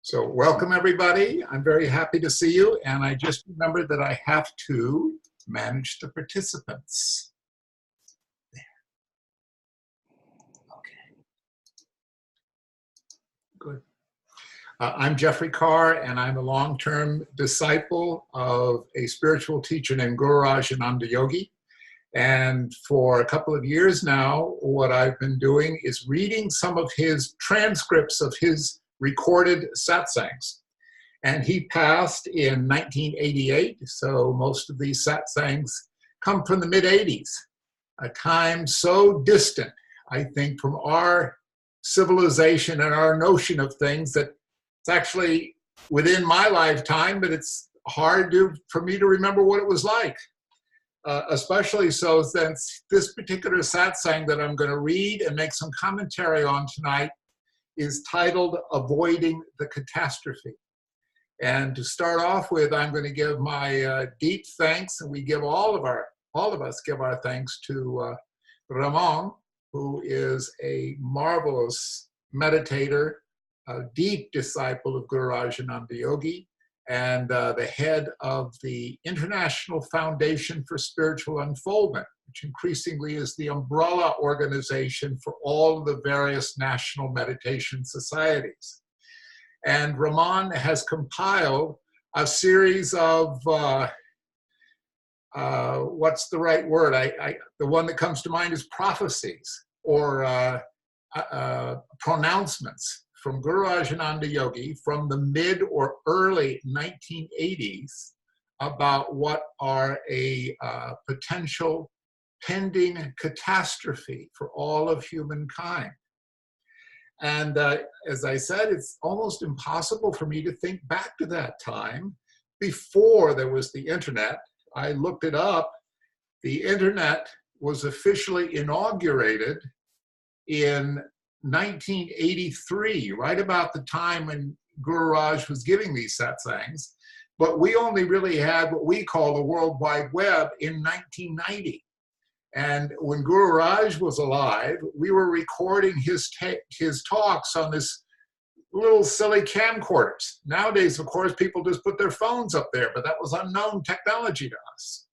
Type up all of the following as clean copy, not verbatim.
So welcome everybody. I'm very happy to see you. And I just remembered that I have to manage the participants. There. Okay. Good. I'm Jeffrey Carr, and I'm a long-term disciple of a spiritual teacher named Gururaj Ananda Yogi. And for a couple of years now, what I've been doing is reading some of his transcripts of his recorded satsangs. And he passed in 1988, so most of these satsangs come from the mid-'80s, a time so distant, I think, from our civilization and our notion of things that it's actually within my lifetime, but it's hard for me to remember what it was like. Especially so since this particular satsang that I'm going to read and make some commentary on tonight is titled Avoiding the Catastrophe. And to start off with, I'm going to give my deep thanks, and we give all of us give our thanks to Ramon, who is a marvelous meditator, a deep disciple of Gururaj Ananda Yogi, and the head of the International Foundation for Spiritual Unfoldment, which increasingly is the umbrella organization for all of the various national meditation societies. And Ramon has compiled a series of, what's the right word? The one that comes to mind is prophecies or pronouncements from Gururaj Ananda Yogi from the mid or early 1980s about what are a potential pending catastrophe for all of humankind. And as I said, it's almost impossible for me to think back to that time before there was the internet. I looked it up. The internet was officially inaugurated in 1983, right about the time when Gururaj was giving these satsangs, but we only really had what we call the World Wide Web in 1990. And when Gururaj was alive, we were recording his talks on this little silly camcorders. Nowadays, of course, people just put their phones up there, but that was unknown technology to us.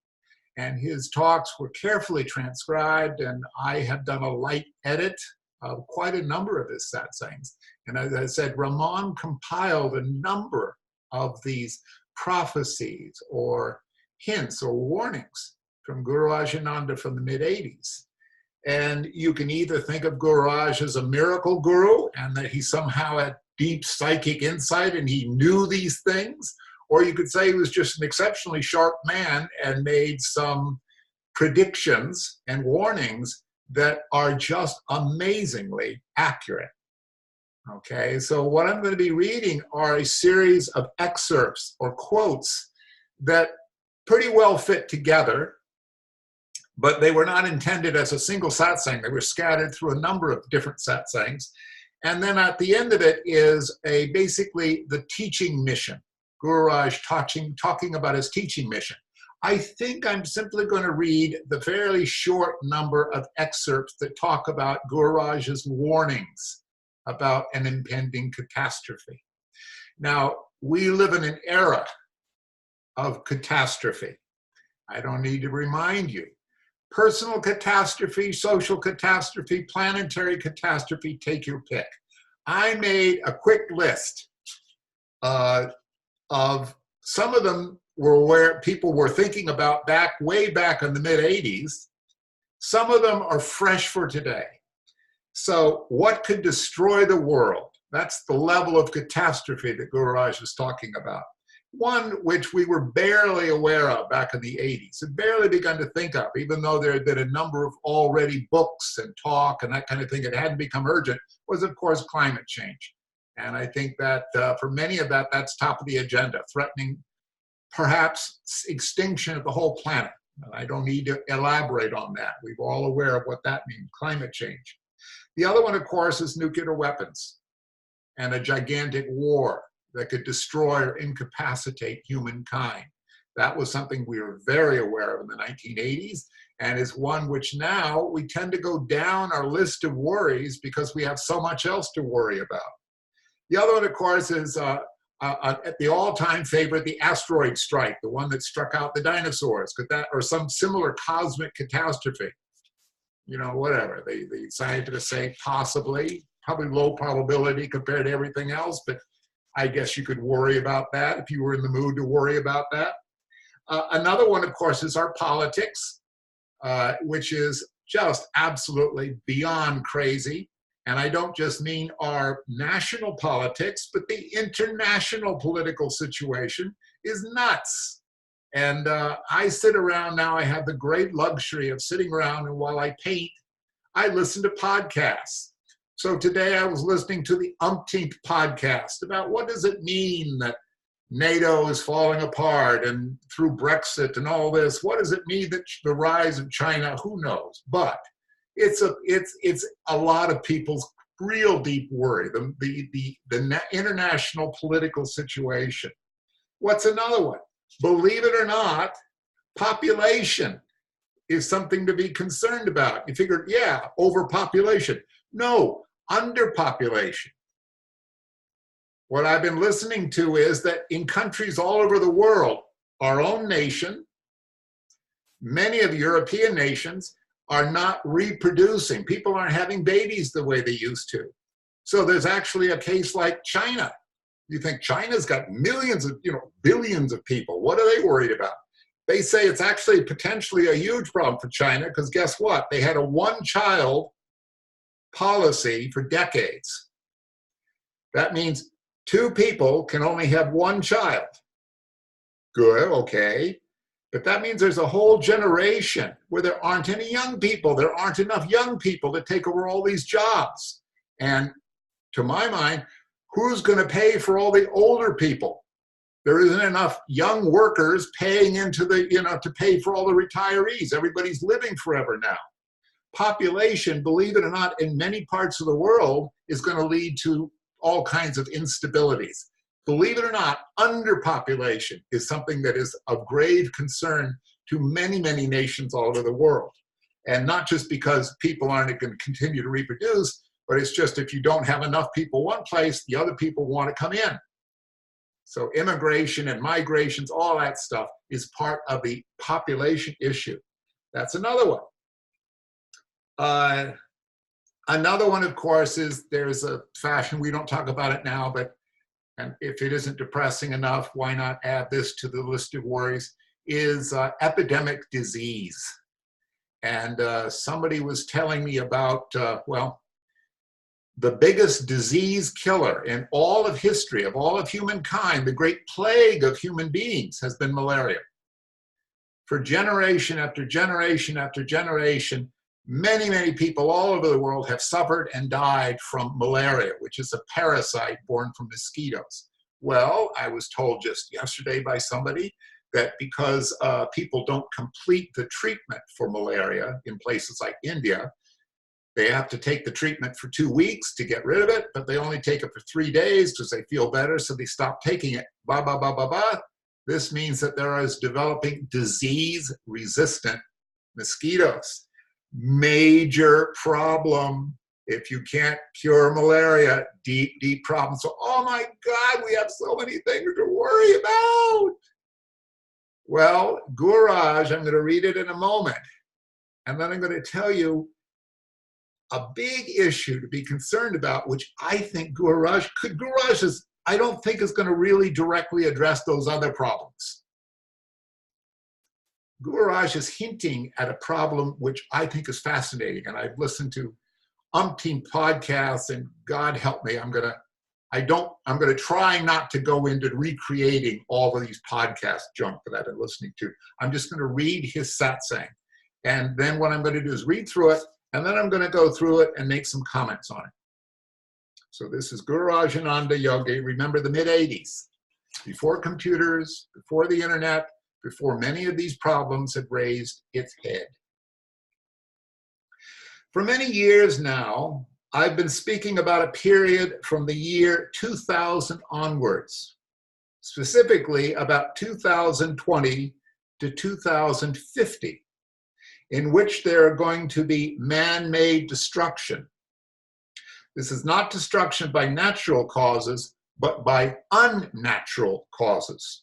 And his talks were carefully transcribed, and I have done a light edit of quite a number of his satsangs. And as I said, Ramon compiled a number of these prophecies or hints or warnings from Gururaj Ananda from the mid-'80s. And you can either think of Gururaj as a miracle guru and that he somehow had deep psychic insight and he knew these things, or you could say he was just an exceptionally sharp man and made some predictions and warnings that are just amazingly accurate. Okay, so what I'm going to be reading are a series of excerpts or quotes that pretty well fit together, but they were not intended as a single satsang. They were scattered through a number of different satsangs. And then at the end of it is basically the teaching mission. Gururaj talking about his teaching mission. I think I'm simply going to read the fairly short number of excerpts that talk about Gururaj's warnings about an impending catastrophe. Now, we live in an era of catastrophe. I don't need to remind you. Personal catastrophe, social catastrophe, planetary catastrophe, take your pick. I made a quick list of some of them were where people were thinking about way back in the mid-'80s. Some of them are fresh for today. So what could destroy the world? That's the level of catastrophe that Gururaj is talking about. One which we were barely aware of back in the 80s, had barely begun to think of, even though there had been a number of already books and talk and that kind of thing. It hadn't become urgent, was of course climate change. And I think that for many of that's top of the agenda, threatening perhaps extinction of the whole planet. I don't need to elaborate on that. We're all aware of what that means, climate change. The other one, of course, is nuclear weapons and a gigantic war that could destroy or incapacitate humankind. That was something we were very aware of in the 1980s, and is one which now we tend to go down our list of worries because we have so much else to worry about. The other one, of course, is the all-time favorite, the asteroid strike, the one that struck out the dinosaurs, or some similar cosmic catastrophe. You know, whatever. The scientists say possibly, probably low probability compared to everything else, but I guess you could worry about that if you were in the mood to worry about that. Another one, of course, is our politics, which is just absolutely beyond crazy. And I don't just mean our national politics, but the international political situation is nuts. And I sit around now, I have the great luxury of sitting around, and while I paint, I listen to podcasts. So today I was listening to the umpteenth podcast about what does it mean that NATO is falling apart, and through Brexit and all this, what does it mean that the rise of China? Who knows? But it's a lot of people's real deep worry, the international political situation. What's another one? Believe it or not, population is something to be concerned about. You figure, yeah, overpopulation. No, underpopulation. What I've been listening to is that in countries all over the world, our own nation, many of European nations are not reproducing. People aren't having babies the way they used to. So there's actually a case like China. You think China's got millions of, billions of people. What are they worried about? They say it's actually potentially a huge problem for China because guess what? They had a one-child policy for decades. That means 2 people can only have 1 child. Good, okay. But that means there's a whole generation where there aren't any young people. There aren't enough young people to take over all these jobs. And to my mind, who's going to pay for all the older people? There isn't enough young workers paying into to pay for all the retirees. Everybody's living forever now. Population, believe it or not, in many parts of the world is going to lead to all kinds of instabilities. Believe it or not, underpopulation is something that is of grave concern to many, many nations all over the world. And not just because people aren't going to continue to reproduce, but it's just if you don't have enough people one place, the other people want to come in. So immigration and migrations, all that stuff is part of the population issue. That's another one. Another one, of course, is there's a fashion, we don't talk about it now, but and if it isn't depressing enough, why not add this to the list of worries, is epidemic disease. And somebody was telling me about, the biggest disease killer in all of history, of all of humankind, the great plague of human beings has been malaria. For generation after generation after generation, many, many people all over the world have suffered and died from malaria, which is a parasite born from mosquitoes. Well, I was told just yesterday by somebody that because people don't complete the treatment for malaria in places like India, they have to take the treatment for 2 weeks to get rid of it, but they only take it for 3 days because they feel better, so they stop taking it. This means that there is developing disease-resistant mosquitoes. Major problem. If you can't cure malaria, deep, deep problem. So, oh my God, we have so many things to worry about. Well, Gururaj, I'm going to read it in a moment. And then I'm going to tell you a big issue to be concerned about, which I think Gururaj I don't think is going to really directly address those other problems. Gururaj is hinting at a problem which I think is fascinating, and I've listened to umpteen podcasts, and God help me, I'm gonna try not to go into recreating all of these podcast junk that I've been listening to. I'm just gonna read his satsang, and then what I'm gonna do is read through it, and then I'm gonna go through it and make some comments on it. So this is Gururaj Ananda Yogi. Remember the mid-'80s, before computers, before the internet, before many of these problems had raised its head. For many years now, I've been speaking about a period from the year 2000 onwards, specifically about 2020 to 2050, in which there are going to be man-made destruction. This is not destruction by natural causes, but by unnatural causes.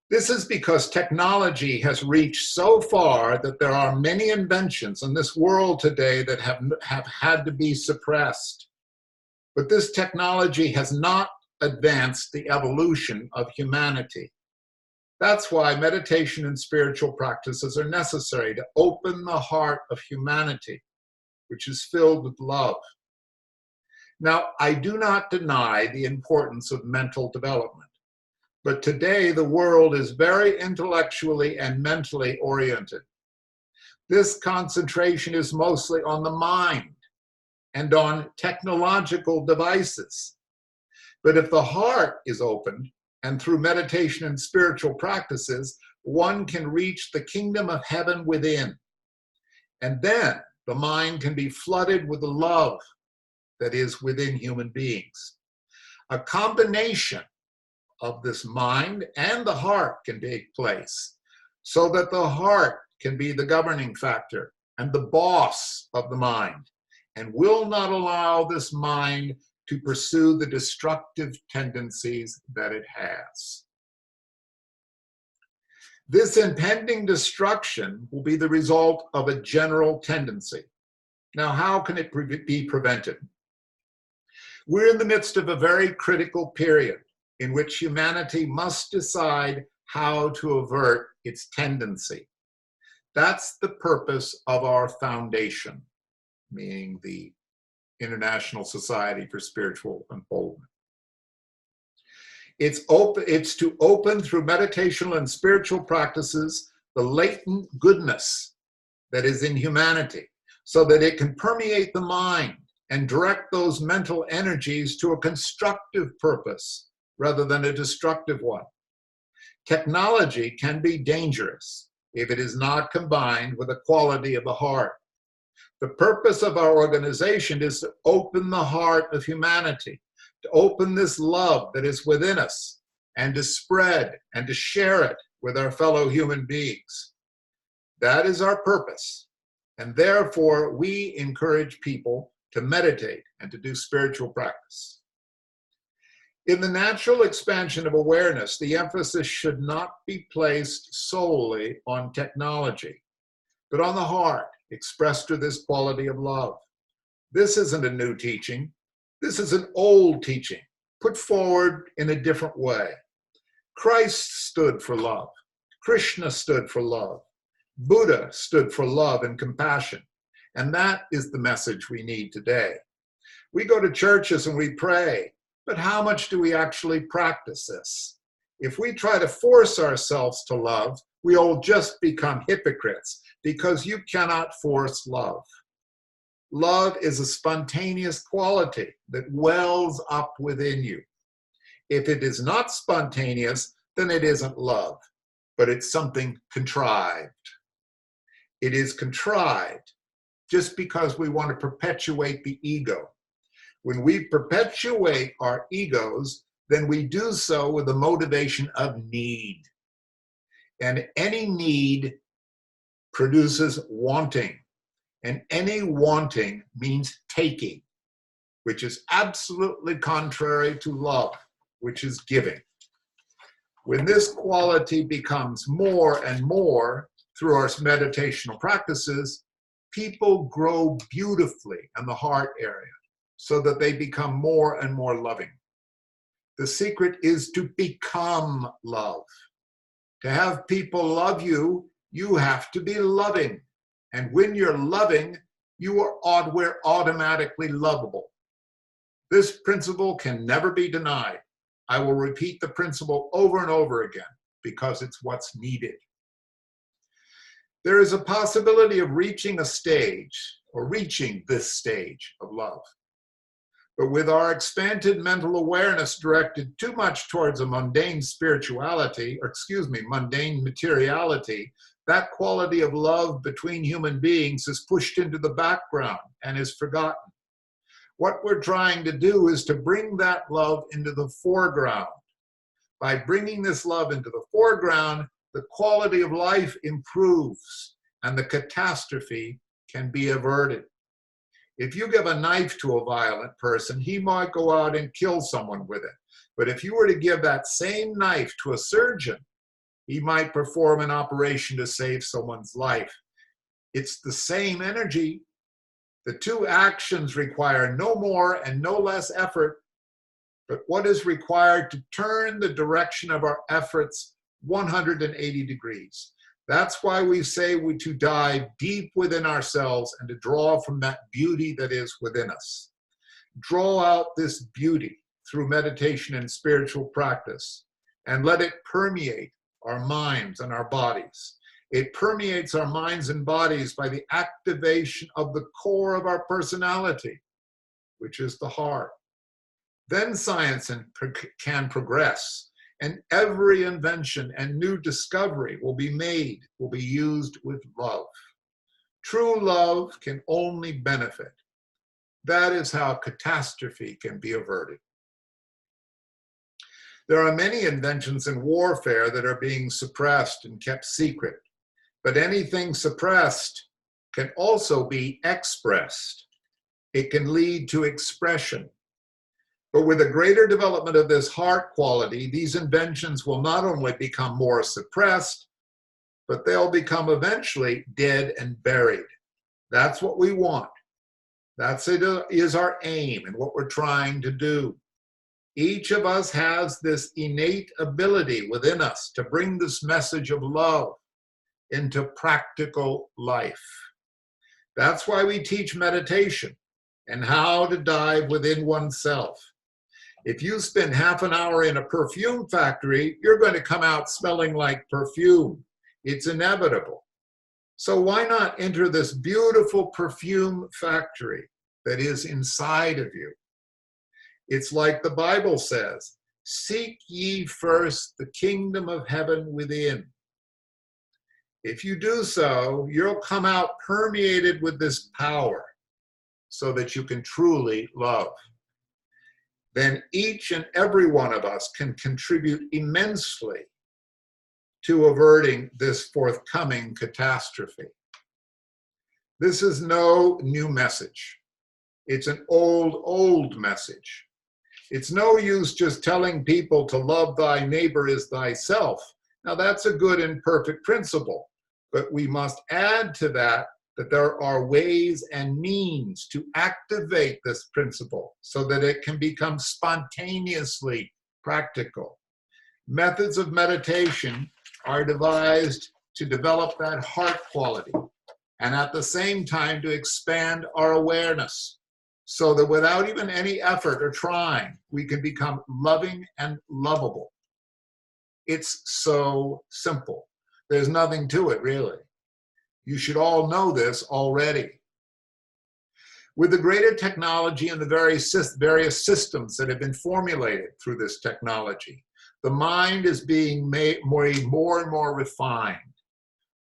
This is because technology has reached so far that there are many inventions in this world today that have had to be suppressed. But this technology has not advanced the evolution of humanity. That's why meditation and spiritual practices are necessary to open the heart of humanity, which is filled with love. Now, I do not deny the importance of mental development, but today the world is very intellectually and mentally oriented. This concentration is mostly on the mind and on technological devices. But if the heart is opened, and through meditation and spiritual practices, one can reach the kingdom of heaven within. And then the mind can be flooded with the love that is within human beings. A combination of this mind and the heart can take place, so that the heart can be the governing factor and the boss of the mind, and will not allow this mind to pursue the destructive tendencies that it has. This impending destruction will be the result of a general tendency. Now, how can it be prevented? We're in the midst of a very critical period in which humanity must decide how to avert its tendency. That's the purpose of our foundation, meaning the International Society for Spiritual Unfoldment. It's to open through meditational and spiritual practices the latent goodness that is in humanity, so that it can permeate the mind and direct those mental energies to a constructive purpose rather than a destructive one. Technology can be dangerous if it is not combined with a quality of the heart. The purpose of our organization is to open the heart of humanity, to open this love that is within us, and to spread and to share it with our fellow human beings. That is our purpose, and therefore we encourage people to meditate and to do spiritual practice. In the natural expansion of awareness, the emphasis should not be placed solely on technology, but on the heart, expressed through this quality of love. This isn't a new teaching. This is an old teaching, put forward in a different way. Christ stood for love. Krishna stood for love. Buddha stood for love and compassion. And that is the message we need today. We go to churches and we pray, but how much do we actually practice this? If we try to force ourselves to love, we'll just become hypocrites, because you cannot force love. Love is a spontaneous quality that wells up within you. If it is not spontaneous, then it isn't love, but it's something contrived. It is contrived just because we want to perpetuate the ego. When we perpetuate our egos, then we do so with the motivation of need. And any need produces wanting. And any wanting means taking, which is absolutely contrary to love, which is giving. When this quality becomes more and more through our meditational practices, people grow beautifully in the heart area so that they become more and more loving. The secret is to become love. To have people love you, you have to be loving. And when you're loving, we're automatically lovable. This principle can never be denied. I will repeat the principle over and over again because it's what's needed. There is a possibility of reaching a stage, or reaching this stage of love. But with our expanded mental awareness directed too much towards a mundane spirituality, mundane materiality, that quality of love between human beings is pushed into the background and is forgotten. What we're trying to do is to bring that love into the foreground. By bringing this love into the foreground, the quality of life improves and the catastrophe can be averted. If you give a knife to a violent person, he might go out and kill someone with it. But if you were to give that same knife to a surgeon, he might perform an operation to save someone's life. It's the same energy. The two actions require no more and no less effort, but what is required to turn the direction of our efforts 180 degrees. That's why we say to dive deep within ourselves and to draw from that beauty that is within us. Draw out this beauty through meditation and spiritual practice and let it permeate our minds and our bodies. It permeates our minds and bodies by the activation of the core of our personality, which is the heart. Then science can progress, and every invention and new discovery will be used with love. True love can only benefit. That is how catastrophe can be averted. There are many inventions in warfare that are being suppressed and kept secret, but anything suppressed can also be expressed. It can lead to expression. But with a greater development of this heart quality, these inventions will not only become more suppressed, but they'll become eventually dead and buried. That's what we want. That is our aim and what we're trying to do. Each of us has this innate ability within us to bring this message of love into practical life. That's why we teach meditation and how to dive within oneself. If you spend half an hour in a perfume factory, you're going to come out smelling like perfume. It's inevitable. So why not enter this beautiful perfume factory that is inside of you? It's like the Bible says, seek ye first the kingdom of heaven within. If you do so, you'll come out permeated with this power so that you can truly love. Then each and every one of us can contribute immensely to averting this forthcoming catastrophe. This is no new message. It's an old message. It's no use just telling people to love thy neighbor as thyself. Now that's a good and perfect principle, but we must add to that there are ways and means to activate this principle so that it can become spontaneously practical. Methods of meditation are devised to develop that heart quality and at the same time to expand our awareness so that without even any effort or trying, we can become loving and lovable. It's so simple. There's nothing to it, really. You should all know this already. With the greater technology and the various systems that have been formulated through this technology, the mind is being made more and more refined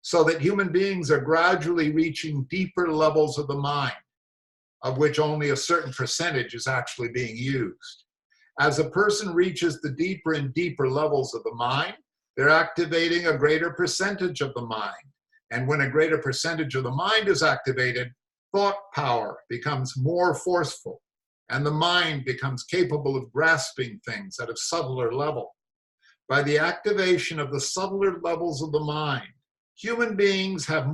so that human beings are gradually reaching deeper levels of the mind, of which only a certain percentage is actually being used. As a person reaches the deeper and deeper levels of the mind, they're activating a greater percentage of the mind. And when a greater percentage of the mind is activated, thought power becomes more forceful, and the mind becomes capable of grasping things at a subtler level. By the activation of the subtler levels of the mind, human beings have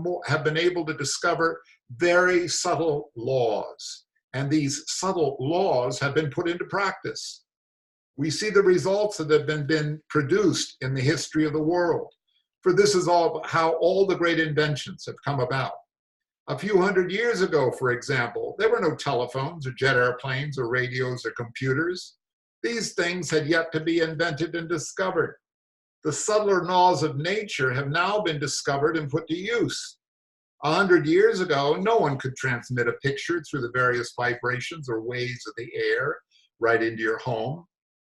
been able to discover very subtle laws, and these subtle laws have been put into practice. We see the results that have been produced in the history of the world. For this is how all the great inventions have come about. A few hundred years ago, for example, there were no telephones or jet airplanes or radios or computers. These things had yet to be invented and discovered. The subtler laws of nature have now been discovered and put to use. 100 years ago, no one could transmit a picture through the various vibrations or waves of the air right into your home.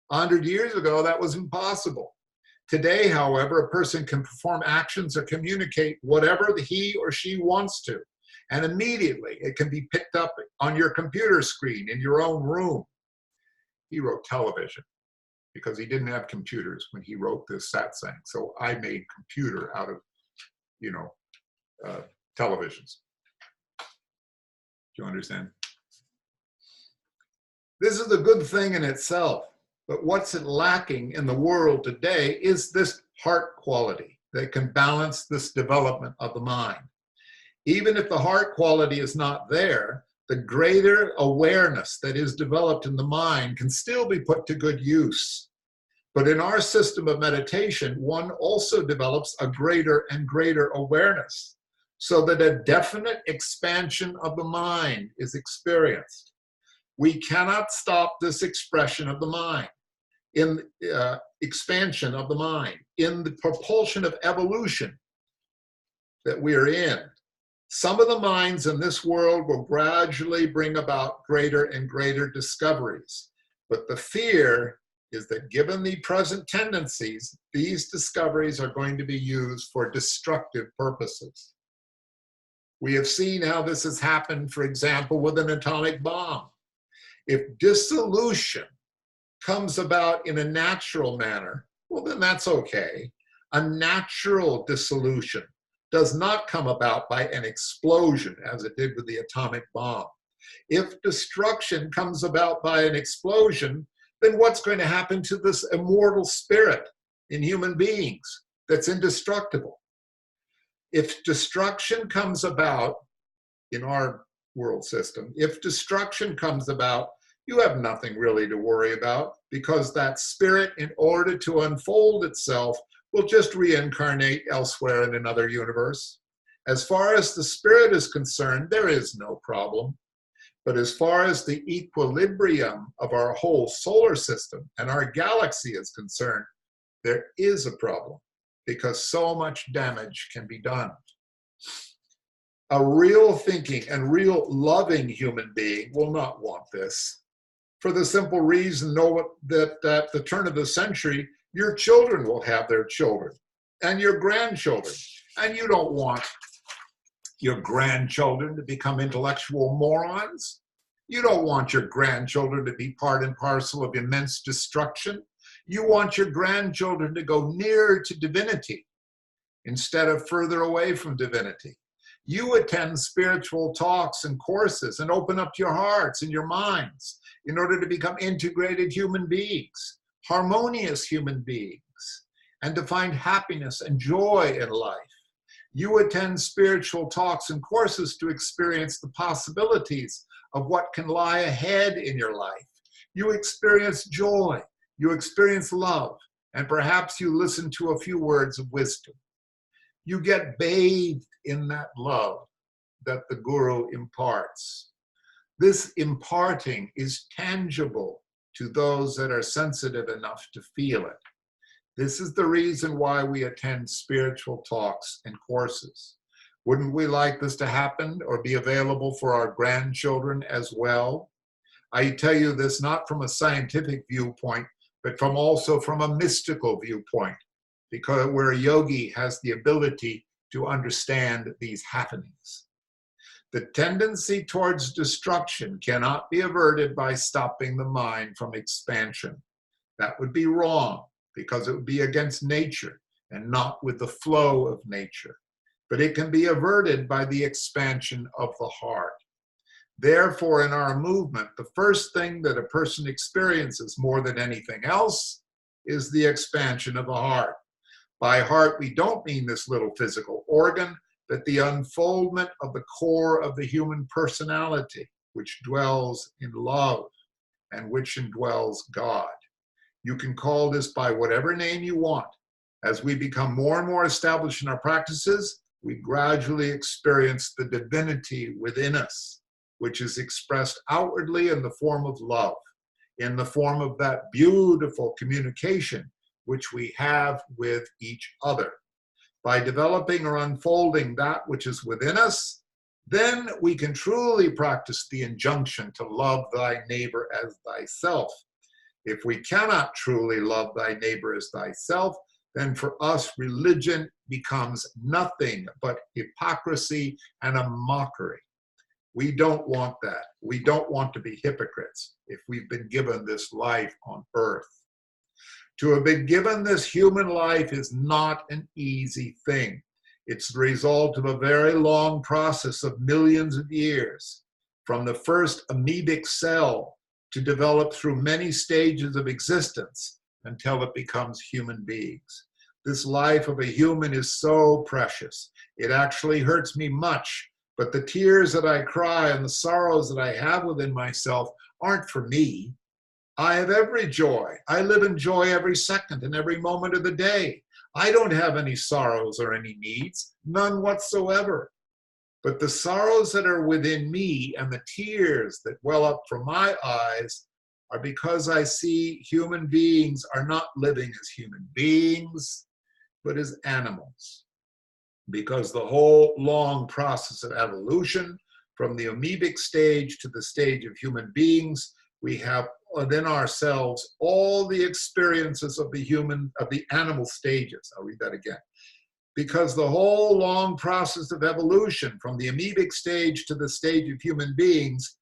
100 years ago, that was impossible. Today, however, a person can perform actions or communicate whatever he or she wants to, and immediately it can be picked up on your computer screen in your own room. He wrote television because he didn't have computers when he wrote this satsang. So I made computer out of, televisions. Do you understand? This is a good thing in itself, but what's it lacking in the world today is this heart quality that can balance this development of the mind. Even if the heart quality is not there, the greater awareness that is developed in the mind can still be put to good use. But in our system of meditation, one also develops a greater and greater awareness, so that a definite expansion of the mind is experienced. We cannot stop this expression of the mind, in expansion of the mind, in the propulsion of evolution that we are in. Some of the minds in this world will gradually bring about greater and greater discoveries. But the fear is that given the present tendencies, these discoveries are going to be used for destructive purposes. We have seen how this has happened, for example, with an atomic bomb. If dissolution comes about in a natural manner, well, then that's okay. A natural dissolution does not come about by an explosion, as it did with the atomic bomb. If destruction comes about by an explosion, then what's going to happen to this immortal spirit in human beings that's indestructible? If destruction comes about in our world system, if destruction comes about, you have nothing really to worry about, because that spirit, in order to unfold itself, will just reincarnate elsewhere in another universe. As far as the spirit is concerned, there is no problem. But as far as the equilibrium of our whole solar system and our galaxy is concerned, there is a problem, because so much damage can be done. A real thinking and real loving human being will not want this, for the simple reason that at the turn of the century, your children will have their children and your grandchildren. And you don't want your grandchildren to become intellectual morons. You don't want your grandchildren to be part and parcel of immense destruction. You want your grandchildren to go nearer to divinity instead of further away from divinity. You attend spiritual talks and courses and open up your hearts and your minds in order to become integrated human beings, harmonious human beings, and to find happiness and joy in life. You attend spiritual talks and courses to experience the possibilities of what can lie ahead in your life. You experience joy, you experience love, and perhaps you listen to a few words of wisdom. You get bathed in that love that the Guru imparts. This imparting is tangible to those that are sensitive enough to feel it. This is the reason why we attend spiritual talks and courses. Wouldn't we like this to happen or be available for our grandchildren as well? I tell you this not from a scientific viewpoint, but also from a mystical viewpoint, because where a yogi has the ability to understand these happenings. The tendency towards destruction cannot be averted by stopping the mind from expansion. That would be wrong, because it would be against nature and not with the flow of nature. But it can be averted by the expansion of the heart. Therefore, in our movement, the first thing that a person experiences more than anything else is the expansion of the heart. By heart, we don't mean this little physical organ, but the unfoldment of the core of the human personality, which dwells in love and which indwells God. You can call this by whatever name you want. As we become more and more established in our practices, we gradually experience the divinity within us, which is expressed outwardly in the form of love, in the form of that beautiful communication which we have with each other. By developing or unfolding that which is within us, then we can truly practice the injunction to love thy neighbor as thyself. If we cannot truly love thy neighbor as thyself, then for us religion becomes nothing but hypocrisy and a mockery. We don't want that. We don't want to be hypocrites if we've been given this life on earth. To have been given this human life is not an easy thing. It's the result of a very long process of millions of years, from the first amoebic cell to develop through many stages of existence until it becomes human beings. This life of a human is so precious. It actually hurts me much, but the tears that I cry and the sorrows that I have within myself aren't for me. I have every joy. I live in joy every second and every moment of the day. I don't have any sorrows or any needs, none whatsoever. But the sorrows that are within me and the tears that well up from my eyes are because I see human beings are not living as human beings, but as animals. Because the whole long process of evolution, from the amoebic stage to the stage of human beings, we have within ourselves all the experiences of the animal stages. I'll read that again. Because the whole long process of evolution, from the amoebic stage to the stage of human beings,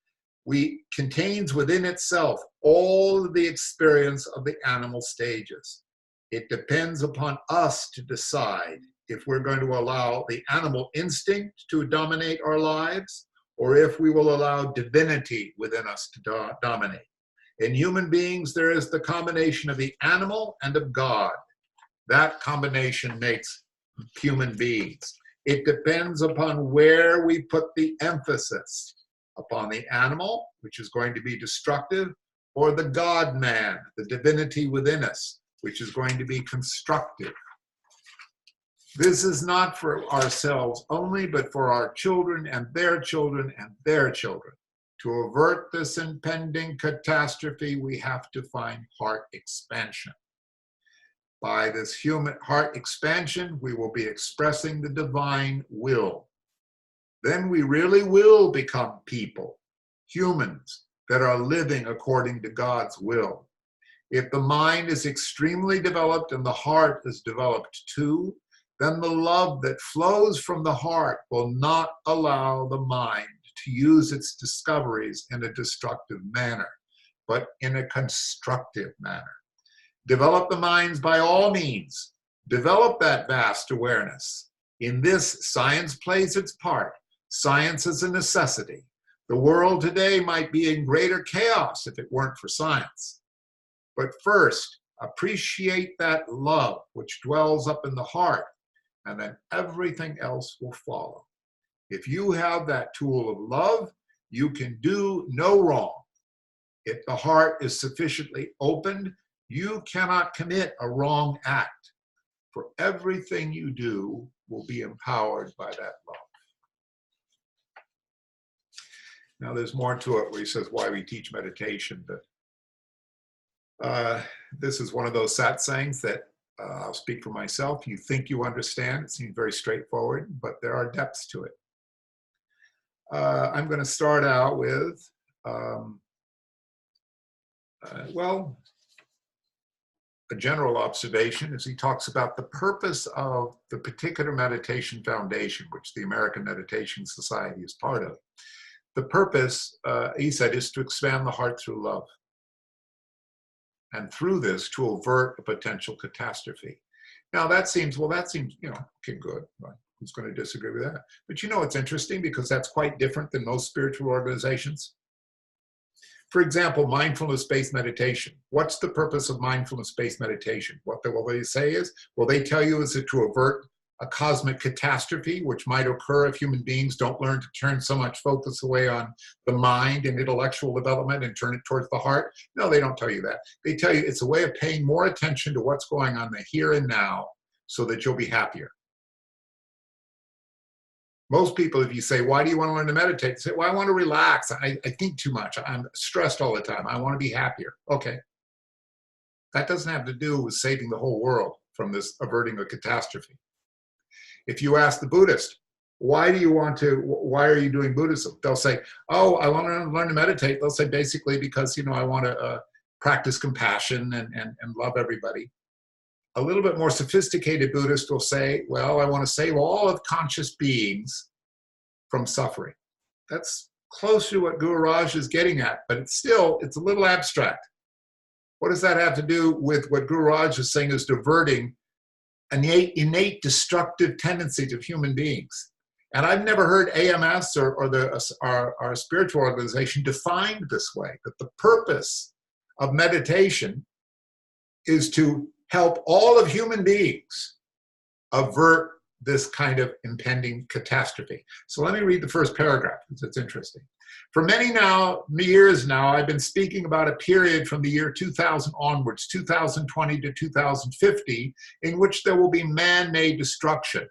contains within itself all of the experience of the animal stages. It depends upon us to decide if we're going to allow the animal instinct to dominate our lives, or if we will allow divinity within us to dominate. In human beings, there is the combination of the animal and of God. That combination makes human beings. It depends upon where we put the emphasis, upon the animal, which is going to be destructive, or the God-man, the divinity within us, which is going to be constructive. This is not for ourselves only, but for our children and their children and their children. To avert this impending catastrophe, we have to find heart expansion. By this human heart expansion, we will be expressing the divine will. Then we really will become people, humans that are living according to God's will. If the mind is extremely developed and the heart is developed too, then the love that flows from the heart will not allow the mind to use its discoveries in a destructive manner, but in a constructive manner. Develop the minds by all means. Develop that vast awareness. In this, science plays its part. Science is a necessity. The world today might be in greater chaos if it weren't for science. But first, appreciate that love which dwells up in the heart, and then everything else will follow. If you have that tool of love, you can do no wrong. If the heart is sufficiently opened, you cannot commit a wrong act, for everything you do will be empowered by that love. Now there's more to it where he says why we teach meditation, but this is one of those satsangs that I'll speak for myself. You think you understand. It seems very straightforward, but there are depths to it. I'm going to start out with, a general observation as he talks about the purpose of the particular meditation foundation, which the American Meditation Society is part of. The purpose, he said, is to expand the heart through love. And through this, to avert a potential catastrophe. Now that seems, okay, good. Right? Who's going to disagree with that? But it's interesting because that's quite different than most spiritual organizations. For example, mindfulness-based meditation. What's the purpose of mindfulness-based meditation? What they say is, they tell you is it to avert a cosmic catastrophe, which might occur if human beings don't learn to turn so much focus away on the mind and intellectual development and turn it towards the heart. No, they don't tell you that. They tell you it's a way of paying more attention to what's going on in the here and now so that you'll be happier. Most people, if you say, why do you want to learn to meditate? They say, well, I want to relax. I think too much. I'm stressed all the time. I want to be happier. Okay. That doesn't have to do with saving the whole world from this averting a catastrophe. If you ask the Buddhist, why are you doing Buddhism? They'll say, oh, I want to learn to meditate. They'll say basically because, I want to practice compassion and love everybody. A little bit more sophisticated Buddhist will say, well, I want to save all of conscious beings from suffering. That's close to what Gururaj is getting at, but it's a little abstract. What does that have to do with what Gururaj is saying is diverting innate destructive tendencies of human beings? And I've never heard AMS or our spiritual organization defined this way, that the purpose of meditation is to help all of human beings avert this kind of impending catastrophe. So let me read the first paragraph, because it's interesting. For many years now, I've been speaking about a period from the year 2000 onwards, 2020 to 2050, in which there will be man-made destruction.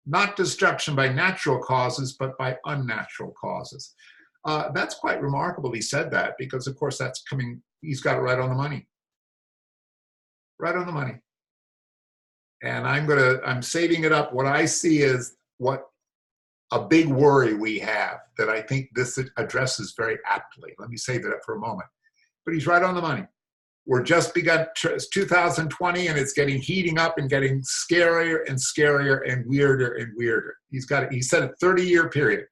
Not destruction by natural causes, but by unnatural causes. That's quite remarkable he said that, because of course that's coming, he's got it right on the money. Right on the money. And I'm saving it up. What I see is what a big worry we have that I think this addresses very aptly. Let me save it up for a moment. But he's right on the money. We're just begun 2020, and it's getting heating up and getting scarier and scarier and weirder and weirder. He said a 30-year period.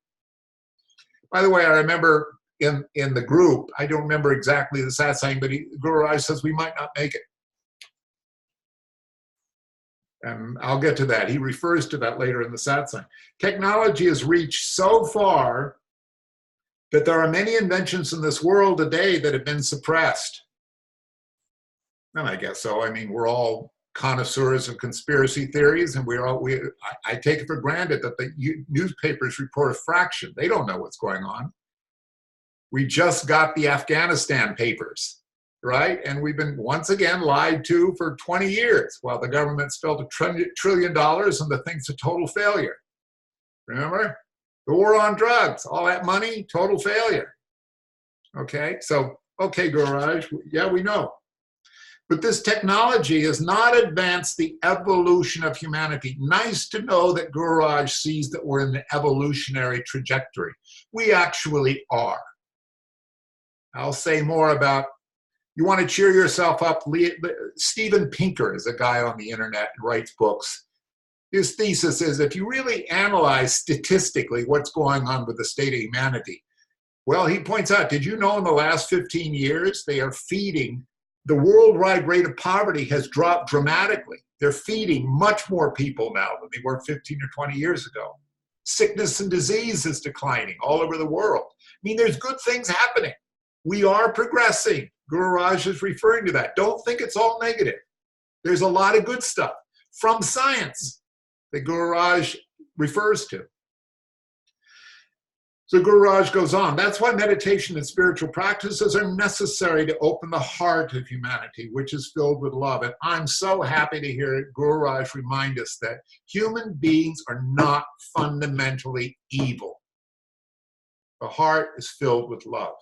By the way, I remember in the group, I don't remember exactly the satsang, but Gururaj says we might not make it. And I'll get to that. He refers to that later in the satsang. Technology has reached so far that there are many inventions in this world today that have been suppressed. And I guess so. I mean, we're all connoisseurs of conspiracy theories, and I take it for granted that the newspapers report a fraction. They don't know what's going on. We just got the Afghanistan papers, right? And we've been once again lied to for 20 years while the government spent $1 trillion and the thing's a total failure. Remember? The war on drugs, all that money, total failure. Okay, so, okay, Gururaj, yeah, we know. But this technology has not advanced the evolution of humanity. Nice to know that Gururaj sees that we're in the evolutionary trajectory. We actually are. I'll say more about, you want to cheer yourself up. Steven Pinker is a guy on the internet and writes books. His thesis is, if you really analyze statistically what's going on with the state of humanity, well, he points out, did you know in the last 15 years, they are feeding, the worldwide rate of poverty has dropped dramatically. They're feeding much more people now than they were 15 or 20 years ago. Sickness and disease is declining all over the world. I mean, there's good things happening. We are progressing. Gururaj is referring to that. Don't think it's all negative. There's a lot of good stuff from science that Gururaj refers to. So Gururaj goes on, that's why meditation and spiritual practices are necessary to open the heart of humanity, which is filled with love. And I'm so happy to hear Gururaj remind us that human beings are not fundamentally evil. The heart is filled with love.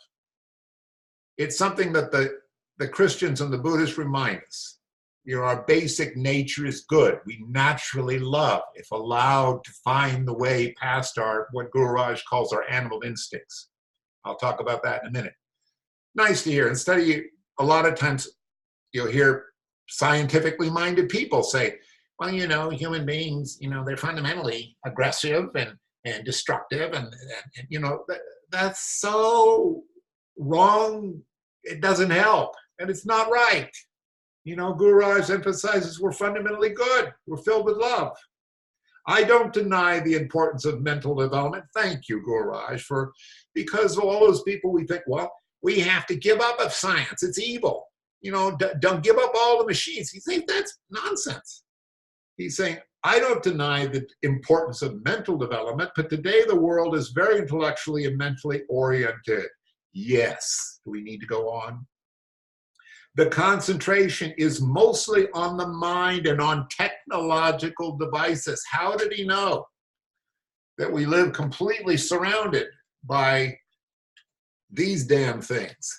It's something that the Christians and the Buddhists remind us. You know, our basic nature is good. We naturally love, if allowed to find the way past what Gururaj calls our animal instincts. I'll talk about that in a minute. Nice to hear. Instead of a lot of times you'll hear scientifically minded people say, well, you know, human beings, you know, they're fundamentally aggressive and destructive. And you know, that's so wrong. It doesn't help. And it's not right. You know, Gururaj emphasizes we're fundamentally good. We're filled with love. I don't deny the importance of mental development. Thank you, Gururaj, because of all those people we think, well, we have to give up of science. It's evil. You know, don't give up all the machines. He's saying that's nonsense. He's saying, I don't deny the importance of mental development, but today the world is very intellectually and mentally oriented. Yes. Do we need to go on? The concentration is mostly on the mind and on technological devices. How did he know that we live completely surrounded by these damn things?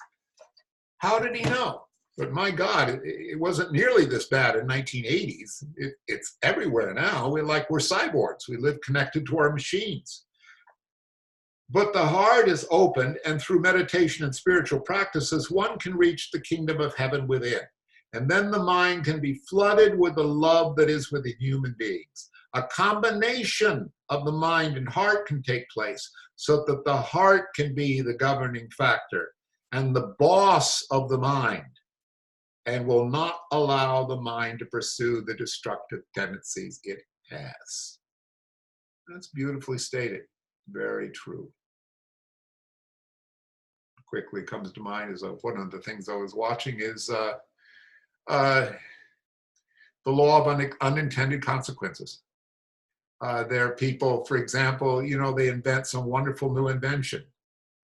How did he know? But my God, it wasn't nearly this bad in 1980s. It's everywhere now. We're cyborgs. We live connected to our machines. But the heart is opened, and through meditation and spiritual practices, one can reach the kingdom of heaven within. And then the mind can be flooded with the love that is within human beings. A combination of the mind and heart can take place so that the heart can be the governing factor and the boss of the mind, and will not allow the mind to pursue the destructive tendencies it has. That's beautifully stated. Very true. Quickly comes to mind is one of the things I was watching is the law of unintended consequences. There are people, for example, they invent some wonderful new invention.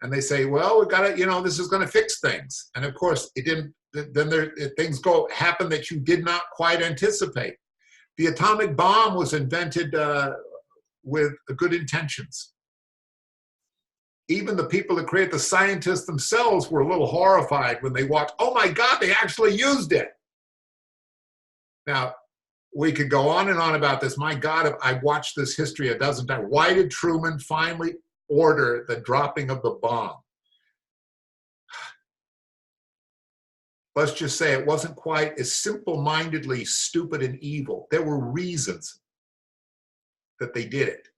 And they say, well, we got to, this is going to fix things. And of course, it didn't. Then things happen that you did not quite anticipate. The atomic bomb was invented with good intentions. Even the people that create the scientists themselves were a little horrified when they watched, oh my God, they actually used it. Now, we could go on and on about this. My God, I watched this history a dozen times. Why did Truman finally order the dropping of the bomb? Let's just say it wasn't quite as simple-mindedly stupid and evil. There were reasons that they did it.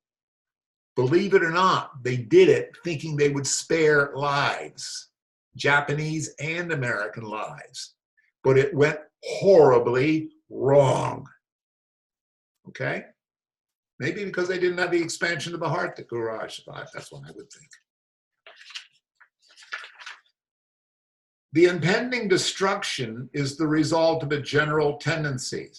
Believe it or not, they did it thinking they would spare lives, Japanese and American lives. But it went horribly wrong. Okay? Maybe because they didn't have the expansion of the heart that Gururaj thought. That's what I would think. The impending destruction is the result of a general tendency.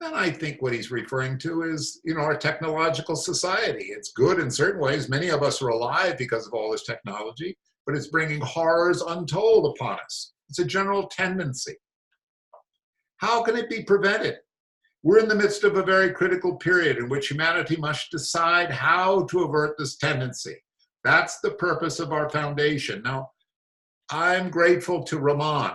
And I think what he's referring to is, our technological society. It's good in certain ways. Many of us are alive because of all this technology, but it's bringing horrors untold upon us. It's a general tendency. How can it be prevented? We're in the midst of a very critical period in which humanity must decide how to avert this tendency. That's the purpose of our foundation. Now, I'm grateful to Raman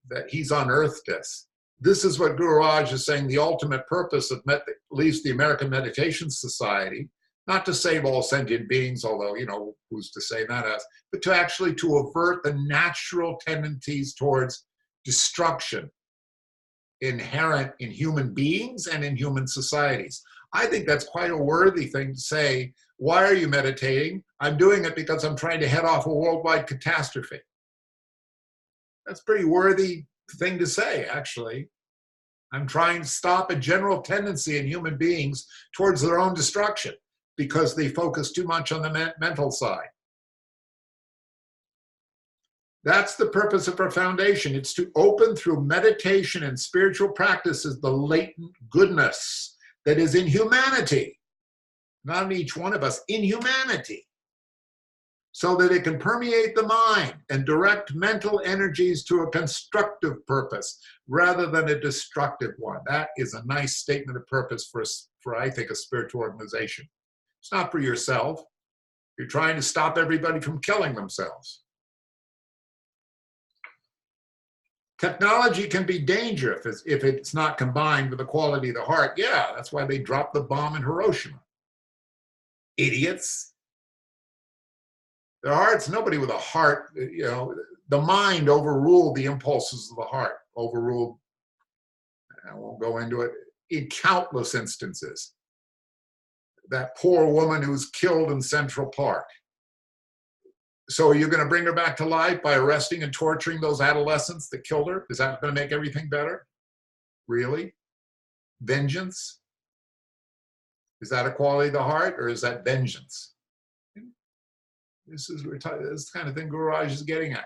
that he's unearthed this. This is what Gururaj is saying, the ultimate purpose of at least the American Meditation Society, not to save all sentient beings, although, who's to say that as, but to actually to avert the natural tendencies towards destruction inherent in human beings and in human societies. I think that's quite a worthy thing to say. Why are you meditating? I'm doing it because I'm trying to head off a worldwide catastrophe. That's a pretty worthy thing to say, actually. I'm trying to stop a general tendency in human beings towards their own destruction because they focus too much on the mental side. That's the purpose of our foundation. It's to open through meditation and spiritual practices the latent goodness that is in humanity, not in each one of us, in humanity, so that it can permeate the mind and direct mental energies to a constructive purpose rather than a destructive one. That is a nice statement of purpose for I think, a spiritual organization. It's not for yourself. You're trying to stop everybody from killing themselves. Technology can be dangerous if it's not combined with the quality of the heart. Yeah, that's why they dropped the bomb in Hiroshima. Idiots. Their hearts, nobody with a heart, the mind overruled the impulses of the heart, overruled, I won't go into it, in countless instances. That poor woman who was killed in Central Park. So are you going to bring her back to life by arresting and torturing those adolescents that killed her? Is that going to make everything better? Really? Vengeance? Is that a quality of the heart, or is that vengeance? This is the kind of thing Gururaj is getting at.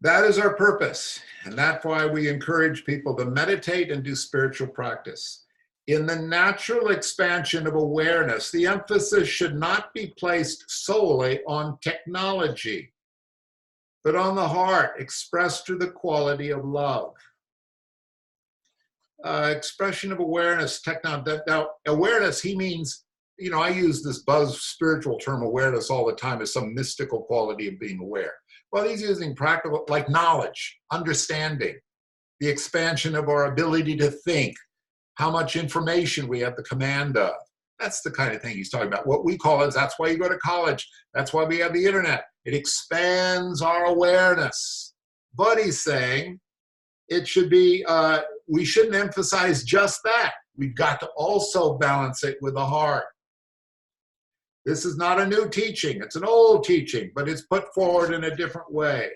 That is our purpose, and that's why we encourage people to meditate and do spiritual practice. In the natural expansion of awareness, the emphasis should not be placed solely on technology, but on the heart expressed through the quality of love. Expression of awareness, technology. Now, awareness, he means, I use this spiritual term awareness all the time as some mystical quality of being aware. Well, he's using practical, like knowledge, understanding, the expansion of our ability to think, how much information we have the command of. That's the kind of thing he's talking about. What we call is, that's why you go to college. That's why we have the internet. It expands our awareness. But he's saying it should be, we shouldn't emphasize just that. We've got to also balance it with the heart. This is not a new teaching. It's an old teaching, but it's put forward in a different way.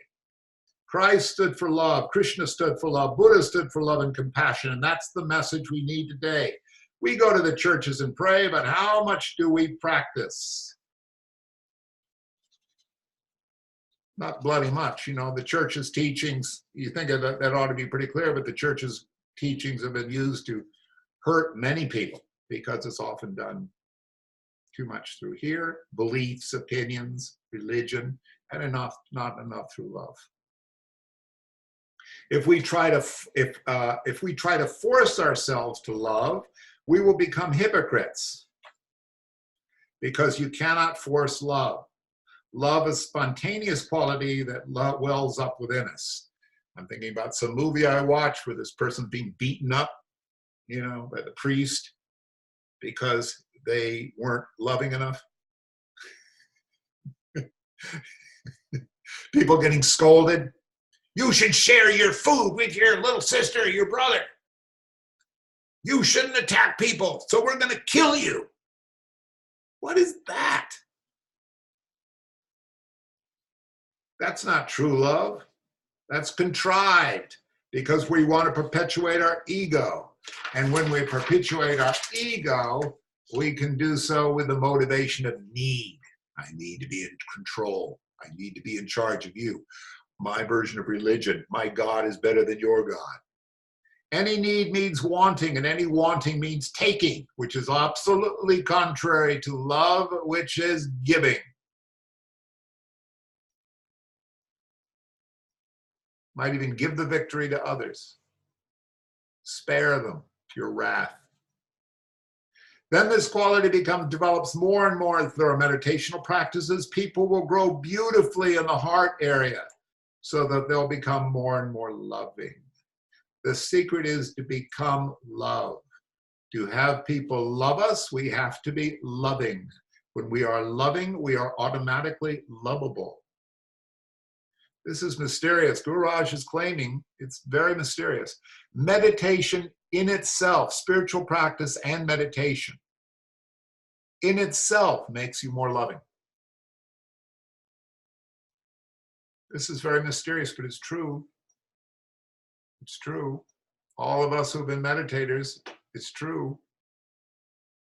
Christ stood for love. Krishna stood for love. Buddha stood for love and compassion. And that's the message we need today. We go to the churches and pray, but how much do we practice? Not bloody much. You know, the church's teachings, you think of that ought to be pretty clear, but the church's teachings have been used to hurt many people because it's often done too much through here, beliefs, opinions, religion, and not enough through love. If we try to force ourselves to love, we will become hypocrites, because you cannot force love. Love is spontaneous quality that wells up within us. I'm thinking about some movie I watched where this person's being beaten up, you know, by the priest because they weren't loving enough. People getting scolded. You should share your food with your little sister or your brother. You shouldn't attack people, so we're going to kill you. What is that? That's not true love. That's contrived because we want to perpetuate our ego. And when we perpetuate our ego, we can do so with the motivation of need. I need to be in control. I need to be in charge of you. My version of religion, my God is better than your God. Any need means wanting, and any wanting means taking, which is absolutely contrary to love, which is giving. Might even give the victory to others. Spare them your wrath. Then this quality develops more and more through our meditational practices. People will grow beautifully in the heart area so that they'll become more and more loving. The secret is to become love. To have people love us, we have to be loving. When we are loving, we are automatically lovable. This is mysterious. Gururaj is claiming it's very mysterious. Meditation in itself, spiritual practice and meditation, in itself makes you more loving. This is very mysterious, but it's true. It's true. All of us who've been meditators, it's true.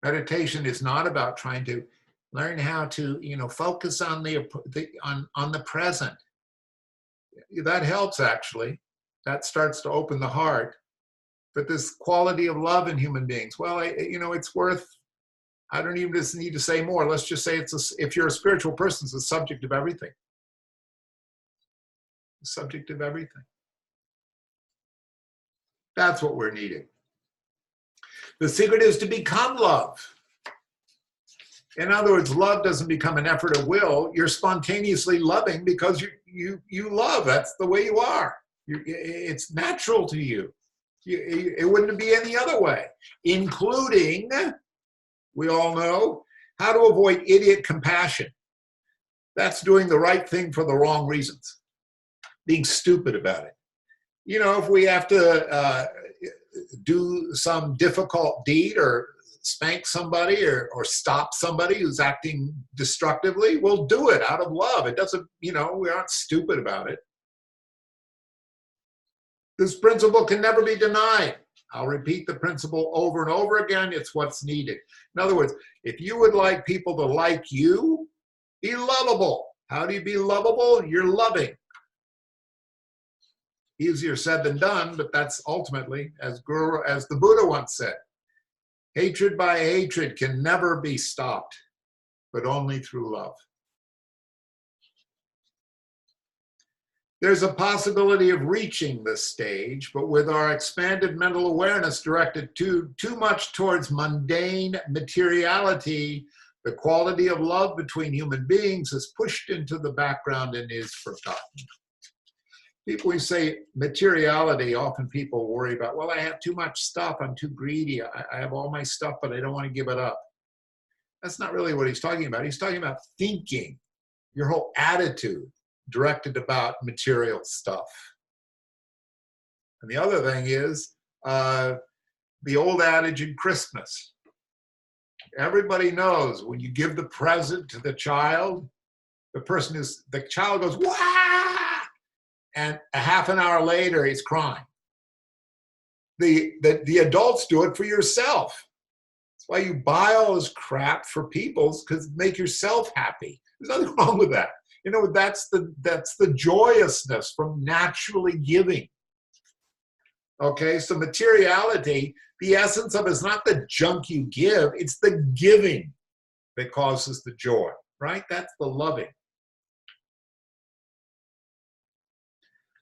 Meditation is not about trying to learn how to, focus on the present. That helps, actually. That starts to open the heart. But this quality of love in human beings, well, it's worth, I don't even just need to say more. Let's just say if you're a spiritual person, it's the subject of everything. The subject of everything. That's what we're needing. The secret is to become love. In other words, love doesn't become an effort of will. You're spontaneously loving because you love. That's the way you are. It's natural to you. It wouldn't be any other way, including, we all know, how to avoid idiot compassion. That's doing the right thing for the wrong reasons, being stupid about it. If we have to do some difficult deed or spank somebody or stop somebody who's acting destructively, we'll do it out of love. It doesn't, we aren't stupid about it. This principle can never be denied. I'll repeat the principle over and over again. It's what's needed. In other words, if you would like people to like you, be lovable. How do you be lovable? You're loving. Easier said than done, but that's ultimately, as the Buddha once said, hatred by hatred can never be stopped, but only through love. There's a possibility of reaching this stage, but with our expanded mental awareness directed too much towards mundane materiality, the quality of love between human beings is pushed into the background and is forgotten. People who say materiality, often people worry about, well, I have too much stuff, I'm too greedy, I have all my stuff, but I don't want to give it up. That's not really what he's talking about. He's talking about thinking, your whole attitude directed about material stuff. And the other thing is the old adage in Christmas. Everybody knows when you give the present to the child, the child goes, "Wah!" and a half an hour later he's crying. The adults do it for yourself. That's why you buy all this crap for people, because make yourself happy. There's nothing wrong with that. You know, that's the joyousness from naturally giving. Okay, so materiality, the essence of it is not the junk you give, it's the giving that causes the joy, right? That's the loving.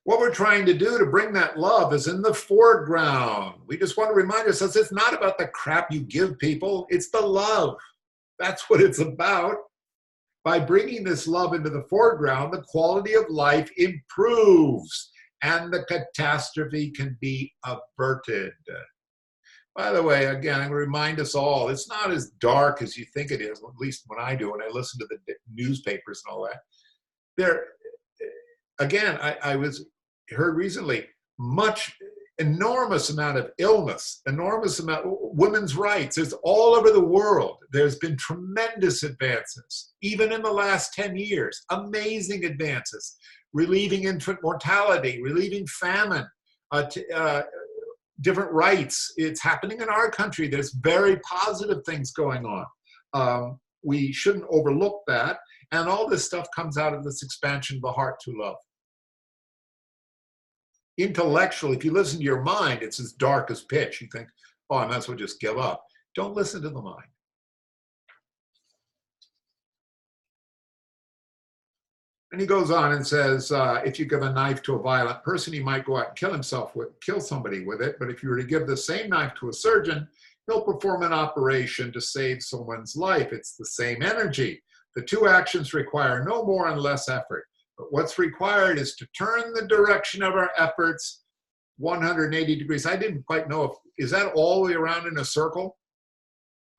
What we're trying to do to bring that love is in the foreground. We just want to remind ourselves it's not about the crap you give people, it's the love. That's what it's about. By bringing this love into the foreground, the quality of life improves and the catastrophe can be averted. By the way, again, I'm going to remind us all, it's not as dark as you think it is, at least when I do, when I listen to the newspapers and all that. There, again, I heard recently, enormous amount of illness, enormous amount of women's rights. It's all over the world. There's been tremendous advances, even in the last 10 years, amazing advances, relieving infant mortality, relieving famine, different rights. It's happening in our country. There's very positive things going on. We shouldn't overlook that. And all this stuff comes out of this expansion of the heart to love. Intellectually, if you listen to your mind, it's as dark as pitch. You think, oh, I might as well just give up. Don't listen to the mind. And he goes on and says, if you give a knife to a violent person, he might go out and kill somebody with it. But if you were to give the same knife to a surgeon, he'll perform an operation to save someone's life. It's the same energy. The two actions require no more and less effort. But what's required is to turn the direction of our efforts 180 degrees. I didn't quite know is that all the way around in a circle?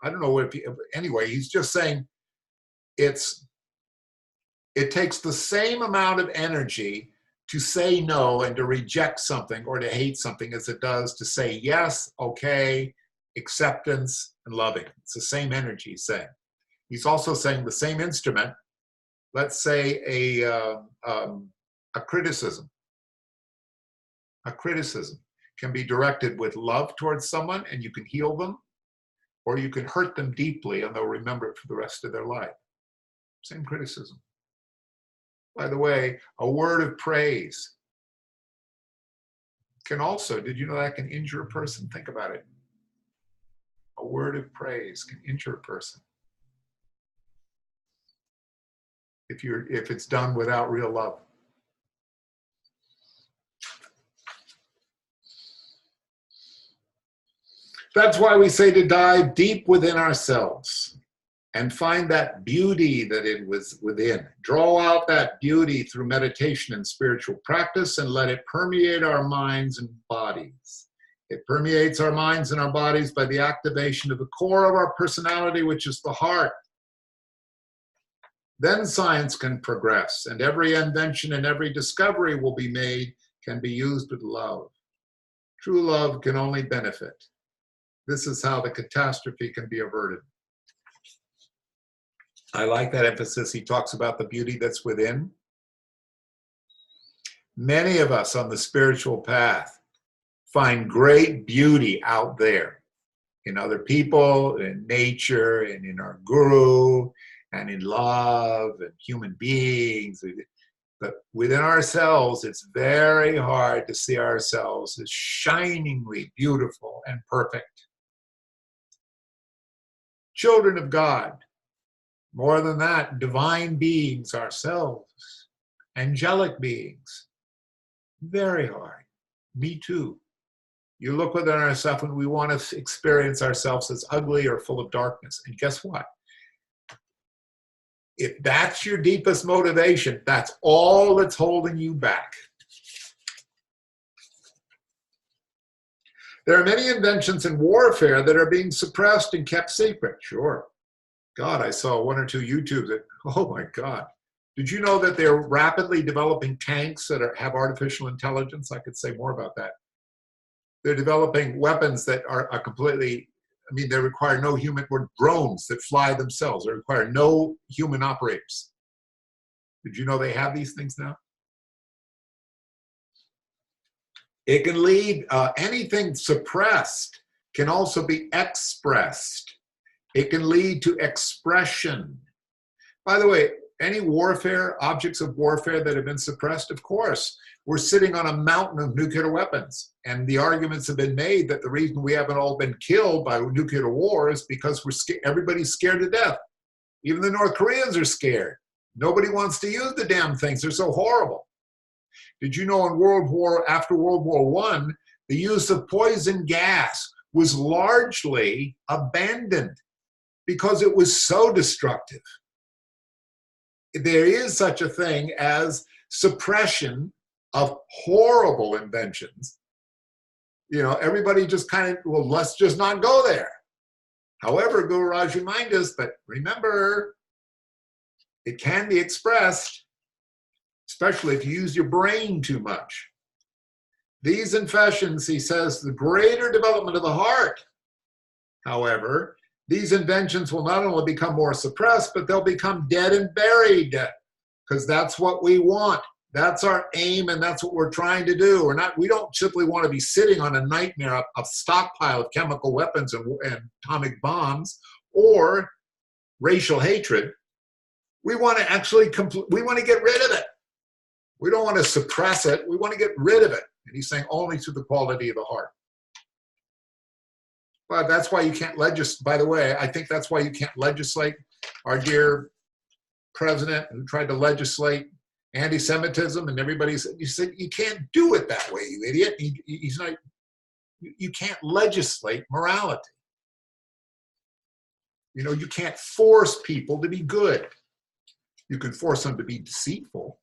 I don't know anyway, he's just saying it takes the same amount of energy to say no and to reject something or to hate something as it does to say yes, okay, acceptance, and loving. It's the same energy he's saying. He's also saying the same instrument. Let's say a criticism. A criticism can be directed with love towards someone and you can heal them, or you can hurt them deeply and they'll remember it for the rest of their life. Same criticism. By the way, a word of praise can also, did you know that can injure a person? Think about it. A word of praise can injure a person. If it's done without real love. That's why we say to dive deep within ourselves and find that beauty that it was within. Draw out that beauty through meditation and spiritual practice and let it permeate our minds and bodies. It permeates our minds and our bodies by the activation of the core of our personality, which is the heart. Then science can progress, and every invention and every discovery will be made can be used with love. True love can only benefit. This is how the catastrophe can be averted. I like that emphasis. He talks about the beauty that's within. Many of us on the spiritual path find great beauty out there in other people, in nature, and in our guru, and in love and human beings. But within ourselves, it's very hard to see ourselves as shiningly beautiful and perfect. Children of God, more than that, divine beings ourselves, angelic beings. Very hard. Me too. You look within ourselves and we want to experience ourselves as ugly or full of darkness. And guess what? If that's your deepest motivation, that's all that's holding you back. There are many inventions in warfare that are being suppressed and kept secret. Sure. God, I saw one or two YouTubes that, oh my God. Did you know that they're rapidly developing tanks that have artificial intelligence? I could say more about that. They're developing weapons that are completely, they require no human, or drones that fly themselves. They require no human operators. Did you know they have these things now? It can lead, anything suppressed can also be expressed. It can lead to expression. By the way, any warfare, objects of warfare that have been suppressed, of course, we're sitting on a mountain of nuclear weapons. And the arguments have been made that the reason we haven't all been killed by nuclear war is because everybody's scared to death. Even the North Koreans are scared. Nobody wants to use the damn things. They're so horrible. Did you know after World War I, the use of poison gas was largely abandoned because it was so destructive? There is such a thing as suppression of horrible inventions. You know, everybody just kind of, well, let's just not go there. However, Gururaj reminds us, but remember, it can be expressed, especially if you use your brain too much. These inventions, he says, the greater development of the heart. However, these inventions will not only become more suppressed, but they'll become dead and buried, because that's what we want. That's our aim, and that's what we're trying to do. We don't simply want to be sitting on a nightmare, a stockpile of chemical weapons and atomic bombs or racial hatred. We want to actually we want to get rid of it. We don't want to suppress it. We want to get rid of it. And he's saying only through the quality of the heart. But that's why you can't legislate. By the way, I think that's why you can't legislate. Our dear president who tried to legislate anti-Semitism, and everybody said, you can't do it that way, you idiot. He's not. You can't legislate morality. You know, you can't force people to be good. You can force them to be deceitful,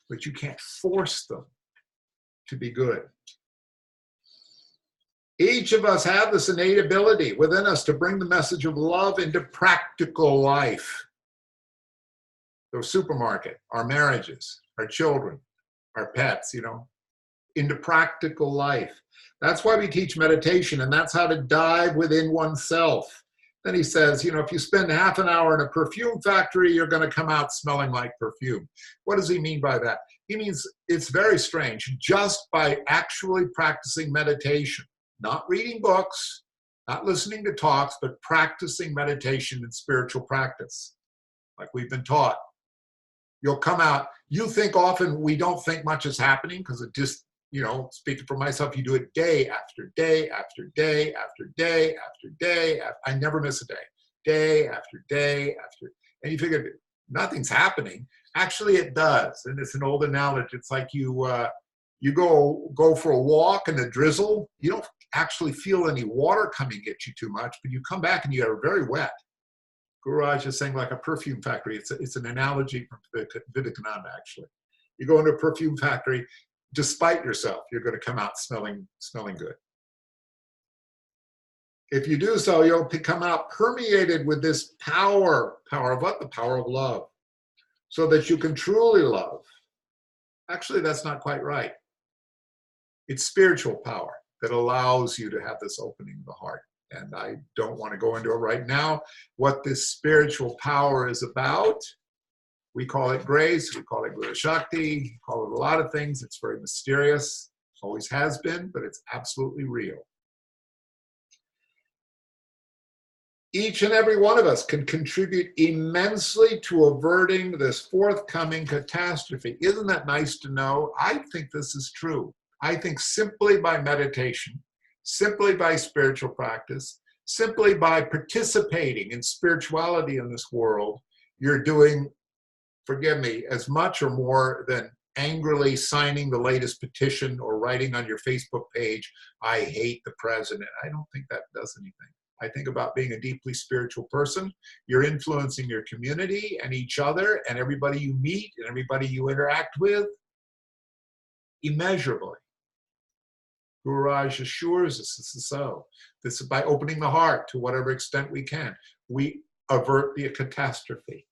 but you can't force them to be good. Each of us have this innate ability within us to bring the message of love into practical life. The supermarket, our marriages, our children, our pets, you know, into practical life. That's why we teach meditation, and that's how to dive within oneself. Then he says, you know, if you spend half an hour in a perfume factory, you're going to come out smelling like perfume. What does he mean by that? He means, it's very strange, just by actually practicing meditation, not reading books, not listening to talks, but practicing meditation and spiritual practice, like we've been taught. You'll come out, you think often we don't think much is happening because it just, you know, speaking for myself, you do it day after day after day after day after day. I never miss a day after day after, and you figure nothing's happening. Actually, it does, and it's an old analogy. It's like you go for a walk in the drizzle. You don't actually feel any water coming at you too much, but you come back and you are very wet. Gururaj is saying like a perfume factory. It's an analogy from Vivekananda, actually. You go into a perfume factory, despite yourself, you're going to come out smelling good. If you do so, you'll come out permeated with this power. Power of what? The power of love. So that you can truly love. Actually, that's not quite right. It's spiritual power that allows you to have this opening of the heart. And I don't want to go into it right now. What this spiritual power is about, we call it grace, we call it Guru Shakti, we call it a lot of things. It's very mysterious, always has been, but it's absolutely real. Each and every one of us can contribute immensely to averting this forthcoming catastrophe. Isn't that nice to know? I think this is true. I think simply by meditation, simply by spiritual practice, simply by participating in spirituality in this world, you're doing, forgive me, as much or more than angrily signing the latest petition or writing on your Facebook page, I hate the president. I don't think that does anything. I think about being a deeply spiritual person. You're influencing your community and each other and everybody you meet and everybody you interact with immeasurably. Gururaj assures us this is so. This is by opening the heart to whatever extent we can. We avert the catastrophe.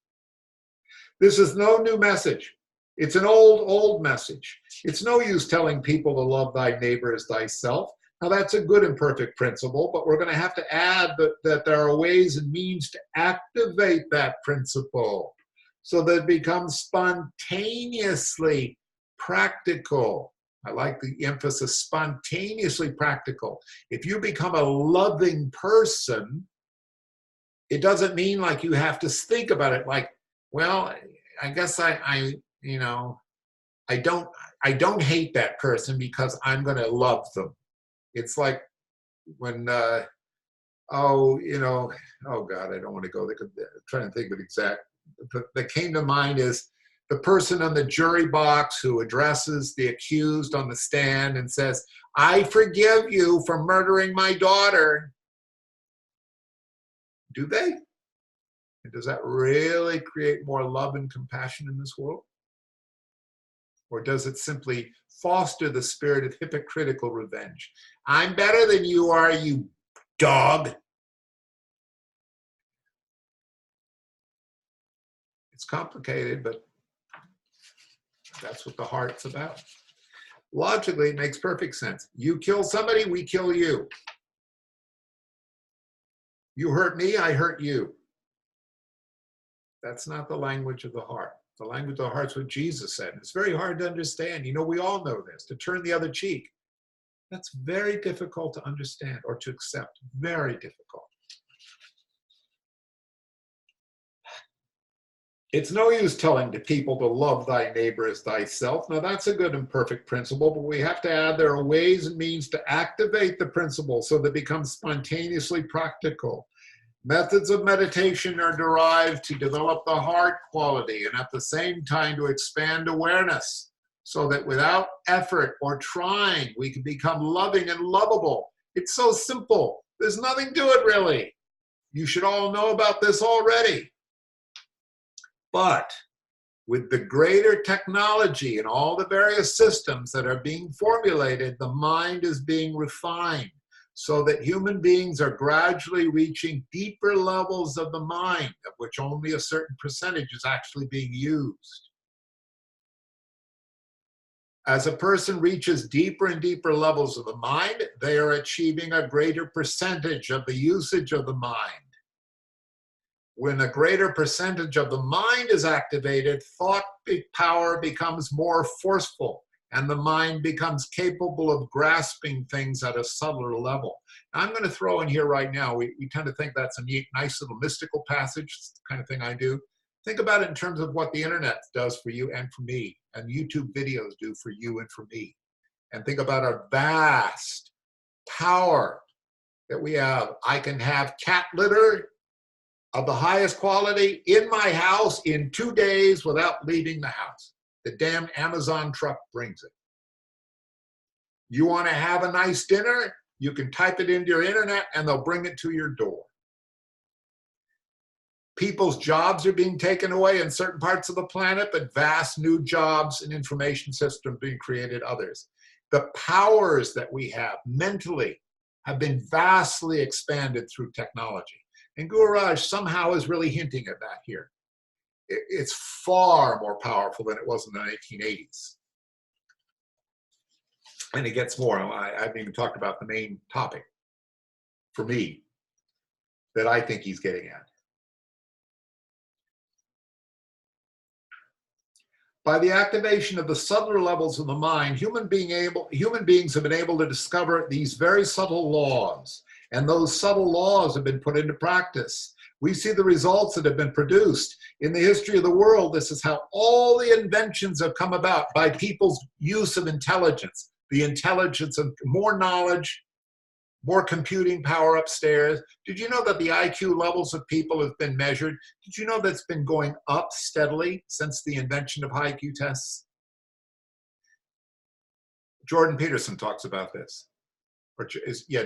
This is no new message. It's an old message. It's no use telling people to love thy neighbor as thyself. Now that's a good and perfect principle, but we're going to have to add that there are ways and means to activate that principle so that it becomes spontaneously practical. I like the emphasis, spontaneously practical. If you become a loving person, it doesn't mean like you have to think about it like, well, I guess you know, I don't hate that person because I'm going to love them. It's like when, oh, you know, oh God, I don't want to go there. I'm trying to think of exact. That came to mind is the person on the jury box who addresses the accused on the stand and says, I forgive you for murdering my daughter. Do they? And does that really create more love and compassion in this world? Or does it simply foster the spirit of hypocritical revenge? I'm better than you are, you dog. It's complicated, but that's what the heart's about. Logically, it makes perfect sense. You kill somebody, we kill you. You hurt me, I hurt you. That's not the language of the heart. The language of the heart is what Jesus said. It's very hard to understand. You know, we all know this. To turn the other cheek, that's very difficult to understand or to accept. Very difficult. It's no use telling the people to love thy neighbor as thyself. Now, that's a good and perfect principle, but we have to add there are ways and means to activate the principle so that it becomes spontaneously practical. Methods of meditation are derived to develop the heart quality and at the same time to expand awareness so that without effort or trying, we can become loving and lovable. It's so simple. There's nothing to it, really. You should all know about this already. But with the greater technology and all the various systems that are being formulated, the mind is being refined so that human beings are gradually reaching deeper levels of the mind, of which only a certain percentage is actually being used. As a person reaches deeper and deeper levels of the mind, they are achieving a greater percentage of the usage of the mind. When a greater percentage of the mind is activated, thought power becomes more forceful and the mind becomes capable of grasping things at a subtler level. Now, I'm going to throw in here right now, we tend to think that's a neat, nice little mystical passage. It's the kind of thing I do. Think about it in terms of what the internet does for you and for me, and YouTube videos do for you and for me. And think about our vast power that we have. I can have cat litter of the highest quality in my house in 2 days without leaving the house. The damn Amazon truck brings it. You want to have a nice dinner? You can type it into your internet and they'll bring it to your door. People's jobs are being taken away in certain parts of the planet, but vast new jobs and information systems being created others. The powers that we have mentally have been vastly expanded through technology. And Gururaj somehow is really hinting at that here. It's far more powerful than it was in the 1980s. And it gets more. I haven't even talked about the main topic for me that I think he's getting at. By the activation of the subtler levels of the mind, human beings have been able to discover these very subtle laws. And those subtle laws have been put into practice. We see the results that have been produced. In the history of the world, this is how all the inventions have come about, by people's use of intelligence. The intelligence of more knowledge, more computing power upstairs. Did you know that the IQ levels of people have been measured? Did you know that's been going up steadily since the invention of high IQ tests? Jordan Peterson talks about this.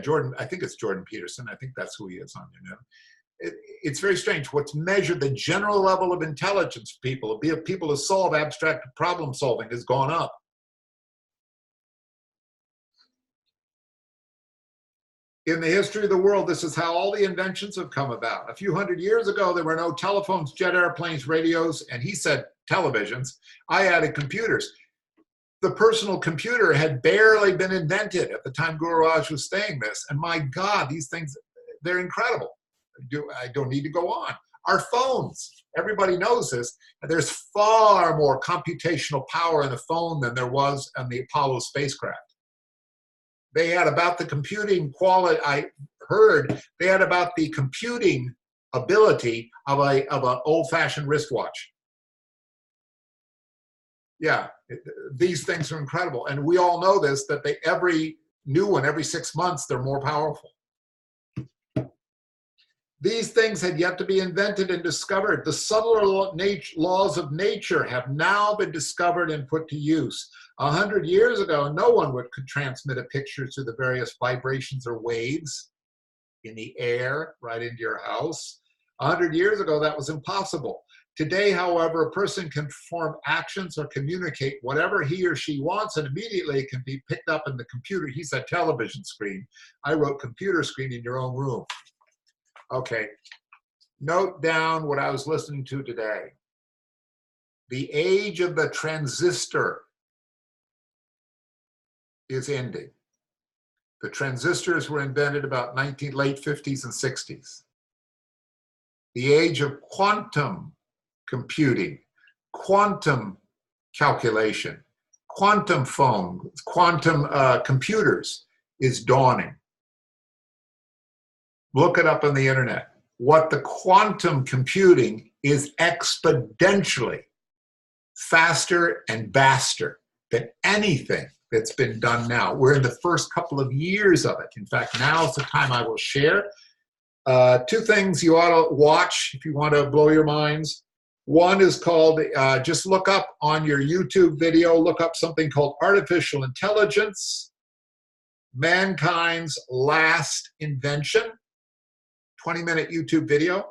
Jordan, I think it's Jordan Peterson. I think that's who he is on there now. It's very strange. What's measured, the general level of intelligence for people, be people to solve abstract problem solving, has gone up. In the history of the world, this is how all the inventions have come about. A few hundred years ago, there were no telephones, jet airplanes, radios, and he said televisions. I added computers. The personal computer had barely been invented at the time Gururaj was saying this. And my God, these things, they're incredible. I don't need to go on. Our phones. Everybody knows this. And there's far more computational power in the phone than there was on the Apollo spacecraft. They had about the computing quality, I heard, they had about the computing ability of an old-fashioned wristwatch. Yeah, these things are incredible. And we all know this, that every new one, every 6 months, they're more powerful. These things had yet to be invented and discovered. The subtler laws of nature have now been discovered and put to use. 100 years ago, no one could transmit a picture through the various vibrations or waves in the air right into your house. 100 years ago, that was impossible. Today, however, a person can perform actions or communicate whatever he or she wants, and immediately it can be picked up in the computer. He said television screen. I wrote computer screen in your own room. Okay, note down what I was listening to today. The age of the transistor is ending. The transistors were invented about late 50s and 60s. The age of quantum computing, quantum calculation, quantum phone, quantum computers is dawning. Look it up on the internet. What the quantum computing is exponentially faster and vaster than anything that's been done now. We're in the first couple of years of it. In fact, now's the time I will share. Two things you ought to watch if you want to blow your minds. One is called, just look up on your YouTube video, look up something called Artificial Intelligence, Mankind's Last Invention, 20-minute YouTube video.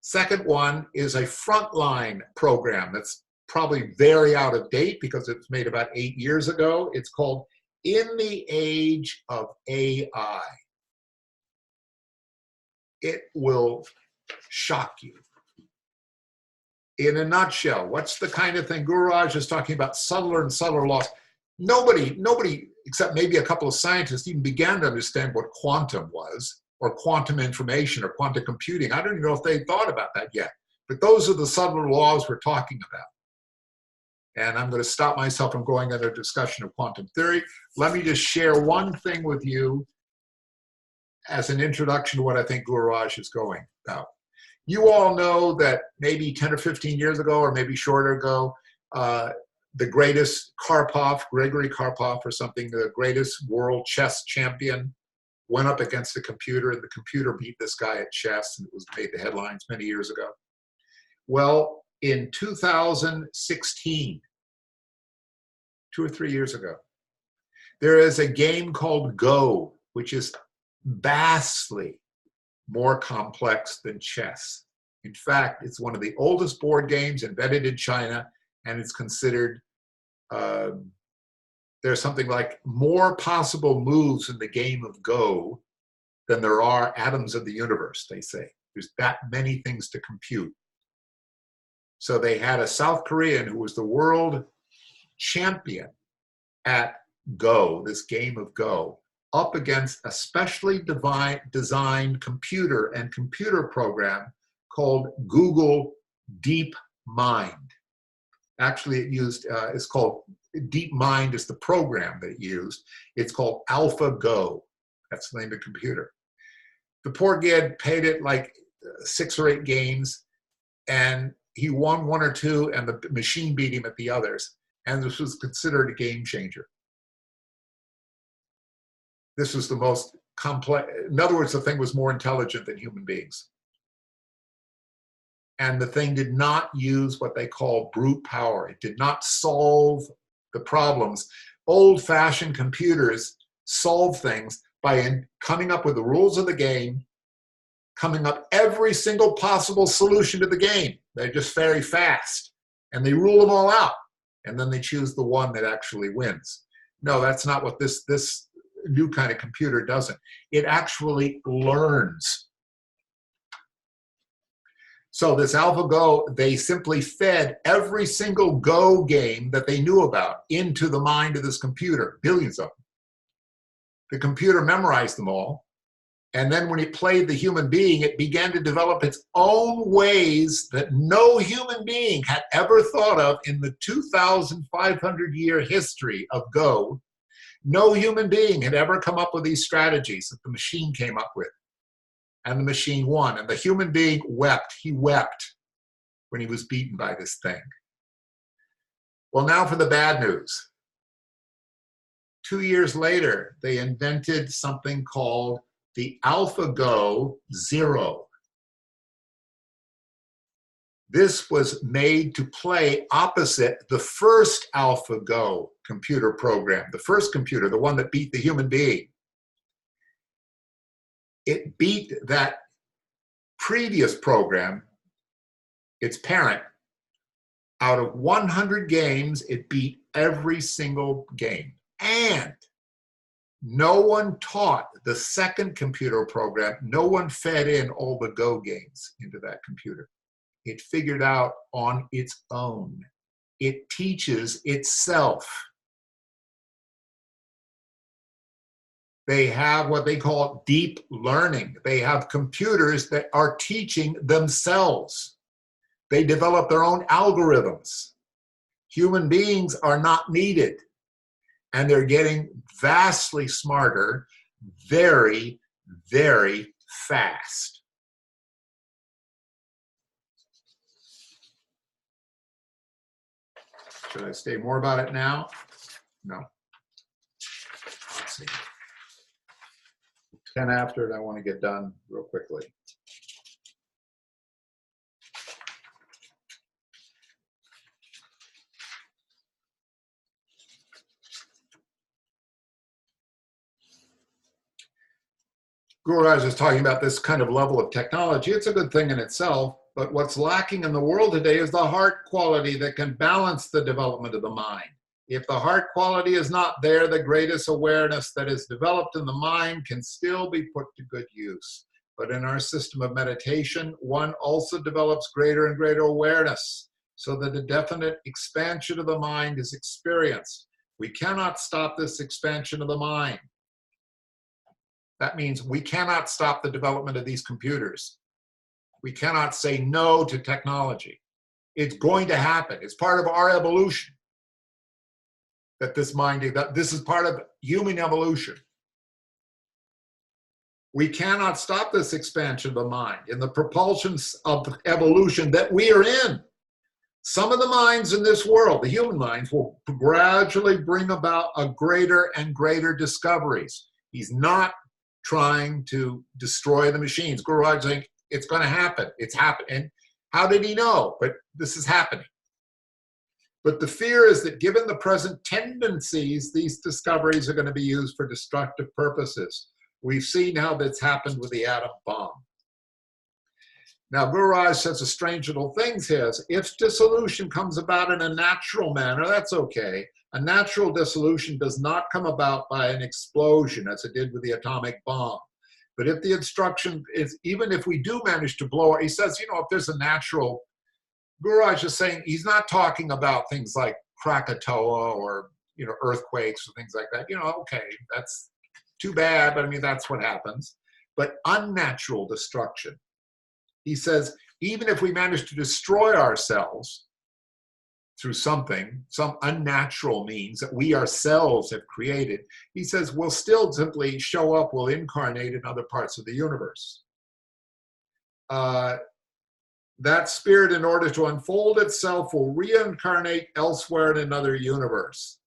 Second one is a frontline program that's probably very out of date because it was made about 8 years ago. It's called In the Age of AI. It will shock you. In a nutshell, what's the kind of thing Gururaj is talking about, subtler and subtler laws? Nobody, except maybe a couple of scientists, even began to understand what quantum was, or quantum information, or quantum computing. I don't even know if they thought about that yet. But those are the subtler laws we're talking about. And I'm going to stop myself from going into a discussion of quantum theory. Let me just share one thing with you as an introduction to what I think Gururaj is going about. You all know that maybe 10 or 15 years ago, or maybe shorter ago, the greatest Gregory Karpov or something, the greatest world chess champion, went up against a computer, and the computer beat this guy at chess, and it was made the headlines many years ago. Well, in 2016, 2 or 3 years ago, there is a game called Go, which is vastly more complex than chess. In fact, it's one of the oldest board games invented in China, and it's considered, there's something like more possible moves in the game of Go than there are atoms of the universe, they say. There's that many things to compute. So they had a South Korean who was the world champion at Go, this game of Go, up against a specially designed computer and computer program called Google DeepMind. Actually, it's called DeepMind is the program that it used. It's called AlphaGo. That's the name of the computer. The poor kid paid it like 6 or 8 games, and he won 1 or 2, and the machine beat him at the others. And this was considered a game changer. This was the most complex. In other words, the thing was more intelligent than human beings. And the thing did not use what they call brute power. It did not solve the problems. Old-fashioned computers solve things by coming up with the rules of the game, coming up every single possible solution to the game. They're just very fast. And they rule them all out. And then they choose the one that actually wins. No, that's not what this new kind of computer doesn't. It actually learns. So this AlphaGo, they simply fed every single Go game that they knew about into the mind of this computer, billions of them. The computer memorized them all, And then when it played the human being, it began to develop its own ways that no human being had ever thought of in the 2,500-year history of Go. No human being had ever come up with these strategies that the machine came up with. And the machine won. And the human being wept. He wept when he was beaten by this thing. Well, now for the bad news. 2 years later, they invented something called the AlphaGo Zero. This was made to play opposite the first AlphaGo computer program, the first computer, the one that beat the human being. It beat that previous program, its parent. Out of 100 games, it beat every single game. And no one taught the second computer program, no one fed in all the Go games into that computer. It figured out on its own. It teaches itself. They have what they call deep learning. They have computers that are teaching themselves. They develop their own algorithms. Human beings are not needed. And they're getting vastly smarter, very, very fast. Should I say more about it now? No. Let's see. 10 after, and I want to get done real quickly. Gururaj is talking about this kind of level of technology. It's a good thing in itself, but what's lacking in the world today is the heart quality that can balance the development of the mind. If the heart quality is not there, the greatest awareness that is developed in the mind can still be put to good use. But in our system of meditation, one also develops greater and greater awareness so that a definite expansion of the mind is experienced. We cannot stop this expansion of the mind. That means we cannot stop the development of these computers. We cannot say no to technology. It's going to happen. It's part of our evolution. That this is part of human evolution. We cannot stop this expansion of the mind in the propulsion of evolution that we are in. Some of the minds in this world, the human minds, will gradually bring about a greater and greater discoveries. He's not trying to destroy the machines. Gururaj is saying it's going to happen. It's happening. How did he know? But this is happening. But the fear is that given the present tendencies, these discoveries are going to be used for destructive purposes. We've seen how that's happened with the atom bomb. Now, Gururaj says a strange little thing here. If dissolution comes about in a natural manner, that's okay. A natural dissolution does not come about by an explosion as it did with the atomic bomb. But if the instruction is, even if we do manage to blow it, he says, you know, if there's a natural, Gururaj is saying he's not talking about things like Krakatoa or, you know, earthquakes or things like that. You know, okay, that's too bad, but I mean, that's what happens. But unnatural destruction. He says, even if we manage to destroy ourselves through something, some unnatural means that we ourselves have created, he says, we'll still simply show up, we'll incarnate in other parts of the universe. That spirit, in order to unfold itself, will reincarnate elsewhere in another universe.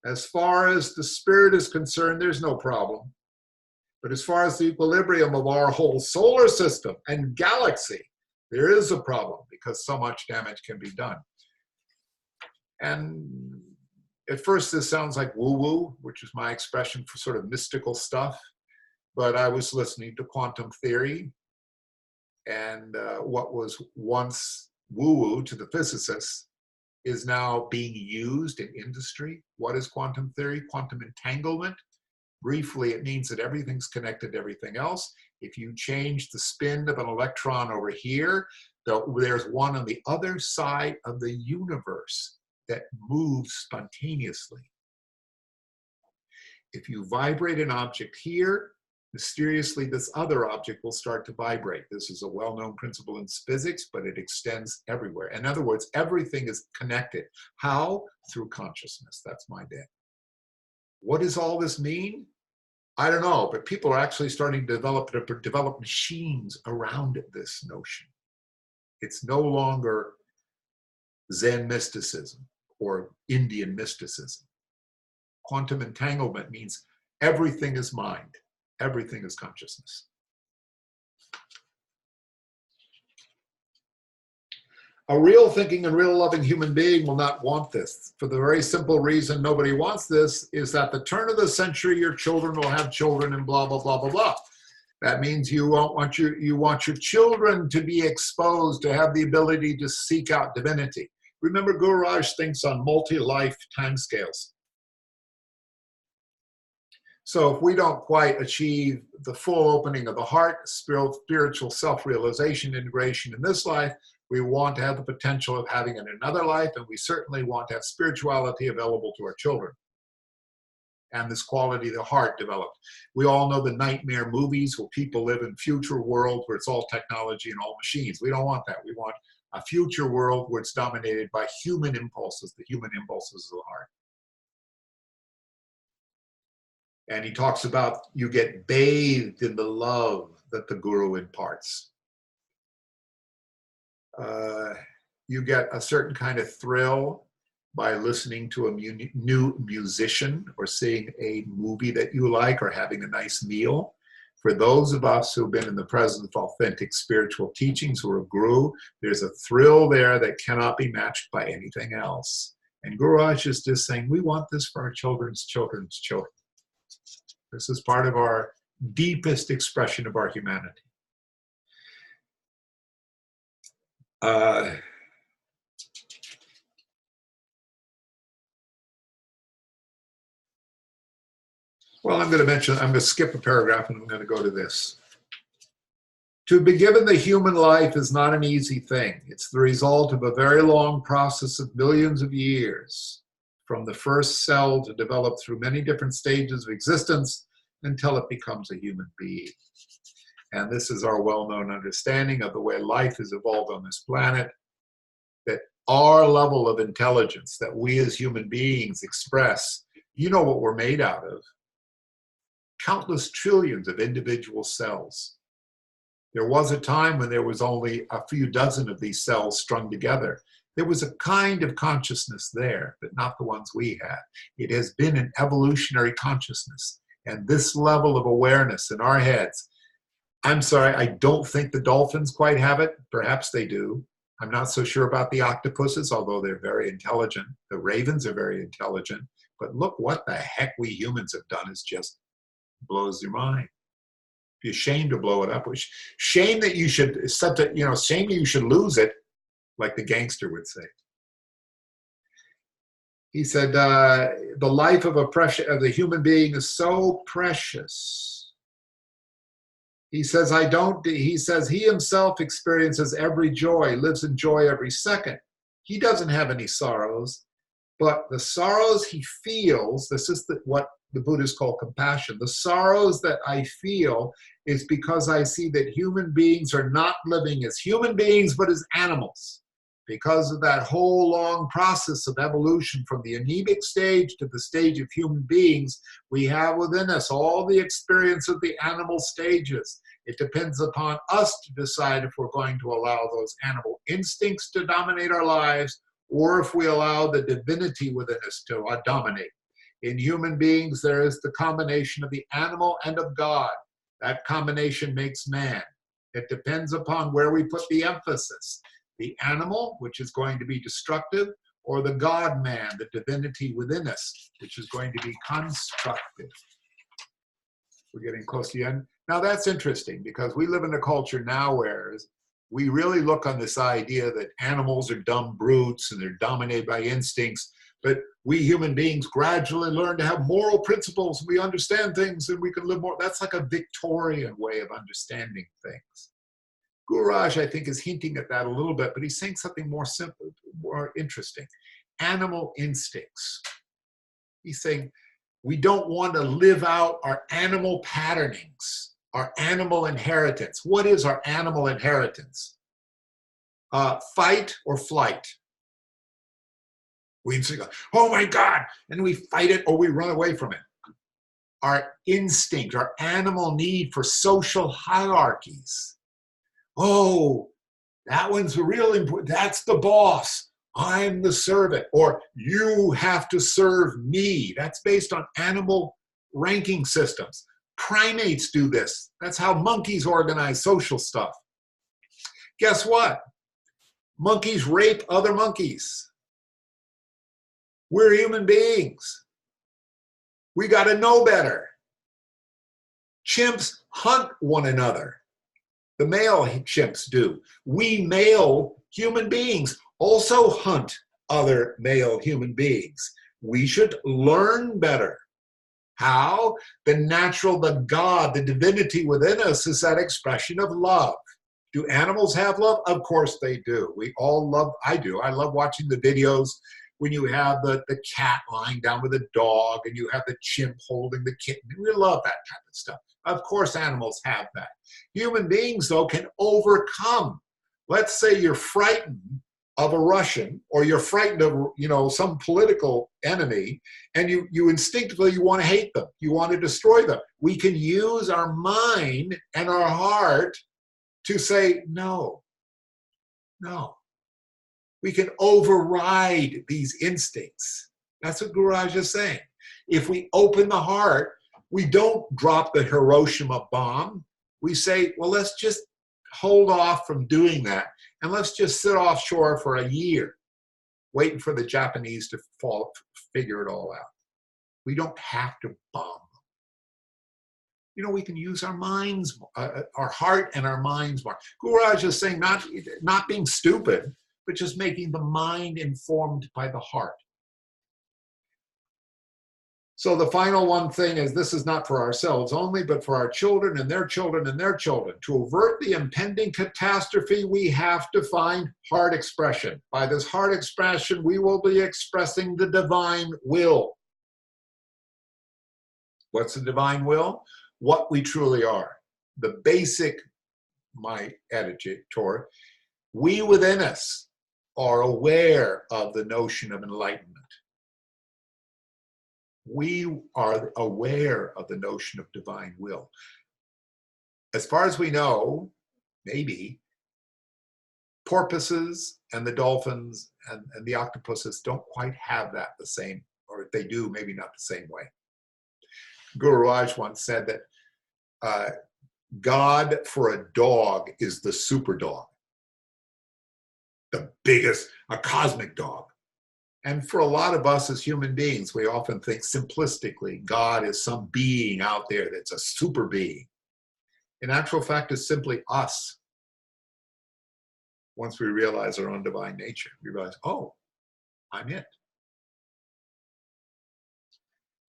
As far as the spirit is concerned, there's no problem. But as far as the equilibrium of our whole solar system and galaxy, there is a problem because so much damage can be done. And at first this sounds like woo-woo, which is my expression for sort of mystical stuff. But I was listening to quantum theory, and what was once woo-woo to the physicists is now being used in industry. What is quantum theory? Quantum entanglement. Briefly, it means that everything's connected to everything else. If you change the spin of an electron over here, there's one on the other side of the universe that moves spontaneously. If you vibrate an object here, mysteriously this other object will start to vibrate. This is a well-known principle in physics, but it extends everywhere. In other words, everything is connected. How? Through consciousness. That's my day. What does all this mean? I don't know, but people are actually starting to develop machines around this notion. It's no longer Zen mysticism or Indian mysticism. Quantum entanglement means everything is mind, everything is consciousness. A real thinking and real loving human being will not want this. For the very simple reason nobody wants this is that the turn of the century, your children will have children and blah, blah, blah, blah, blah. That means you want your children to be exposed, to have the ability to seek out divinity. Remember, Gururaj thinks on multi-life timescales. So if we don't quite achieve the full opening of the heart, spiritual self-realization, integration in this life, we want to have the potential of having it in another life, and we certainly want to have spirituality available to our children. And this quality of the heart developed. We all know the nightmare movies where people live in future world where it's all technology and all machines. We don't want that. We want a future world where it's dominated by human impulses, the human impulses of the heart. And he talks about you get bathed in the love that the Guru imparts. You get a certain kind of thrill by listening to a new musician or seeing a movie that you like or having a nice meal. For those of us who've been in the presence of authentic spiritual teachings who are Guru, there's a thrill there that cannot be matched by anything else. And Gururaj is just saying, we want this for our children's children's children. This is part of our deepest expression of our humanity. Well, I'm going to skip a paragraph and I'm going to go to this. To be given the human life is not an easy thing. It's the result of a very long process of millions of years, from the first cell to develop through many different stages of existence until it becomes a human being. And this is our well-known understanding of the way life has evolved on this planet, that our level of intelligence that we as human beings express, you know what we're made out of. Countless trillions of individual cells. There was a time when there was only a few dozen of these cells strung together. There was a kind of consciousness there, but not the ones we had. It has been an evolutionary consciousness. And this level of awareness in our heads, I'm sorry, I don't think the dolphins quite have it. Perhaps they do. I'm not so sure about the octopuses, although they're very intelligent. The ravens are very intelligent. But look what the heck we humans have done is just blows your mind. Be ashamed to blow it up. Shame that you should, shame that you should lose it, like the gangster would say. He said, the life of the human being is so precious. He says, he himself experiences every joy, lives in joy every second. He doesn't have any sorrows, but the sorrows he feels, this is what the Buddhists call compassion. The sorrows that I feel is because I see that human beings are not living as human beings, but as animals. Because of that whole long process of evolution from the amoebic stage to the stage of human beings, we have within us all the experience of the animal stages. It depends upon us to decide if we're going to allow those animal instincts to dominate our lives, or if we allow the divinity within us to dominate. In human beings, there is the combination of the animal and of God. That combination makes man. It depends upon where we put the emphasis. The animal, which is going to be destructive, or the God-man, the divinity within us, which is going to be constructive. We're getting close to the end. Now that's interesting because we live in a culture now where we really look on this idea that animals are dumb brutes and they're dominated by instincts. But we human beings gradually learn to have moral principles. We understand things and we can live more. That's like a Victorian way of understanding things. Gururaj, I think, is hinting at that a little bit, but he's saying something more simple, more interesting. Animal instincts. He's saying We don't want to live out our animal patternings, our animal inheritance. What is our animal inheritance? Fight or flight. We say, oh my God, and we fight it or we run away from it. Our instinct, our animal need for social hierarchies. Oh, that one's real important. That's the boss. I'm the servant. Or you have to serve me. That's based on animal ranking systems. Primates do this. That's how monkeys organize social stuff. Guess what? Monkeys rape other monkeys. We're human beings. We got to know better. Chimps hunt one another. The male chimps do. We male human beings also hunt other male human beings. We should learn better. How? The natural, the God, the divinity within us is that expression of love. Do animals have love? Of course they do. We all love, I do. I love watching the videos when you have the cat lying down with a dog and you have the chimp holding the kitten. We love that kind of stuff. Of course animals have that. Human beings, though, can overcome. Let's say you're frightened of a Russian or you're frightened of some political enemy and you instinctively you want to hate them. You want to destroy them. We can use our mind and our heart to say, no, no. We can override these instincts. That's what Gururaj is saying. If we open the heart, we don't drop the Hiroshima bomb. We say, well, let's just hold off from doing that. And let's just sit offshore for a year, waiting for the Japanese to figure it all out. We don't have to bomb them. We can use our minds, our heart and our minds more. Gururaj is saying not being stupid, but just making the mind informed by the heart. So the final one thing is this is not for ourselves only, but for our children and their children and their children. To avert the impending catastrophe, we have to find heart expression. By this heart expression, we will be expressing the divine will. What's the divine will? What we truly are. The basic, my editor, we within us are aware of the notion of enlightenment. We are aware of the notion of divine will. As far as we know, maybe, porpoises and the dolphins and the octopuses don't quite have that the same, or if they do, maybe not the same way. Gururaj once said that God for a dog is the super dog, the biggest, a cosmic dog. And for a lot of us as human beings, we often think simplistically, God is some being out there that's a super being. In actual fact, it's simply us. Once we realize our own divine nature, we realize, oh, I'm it.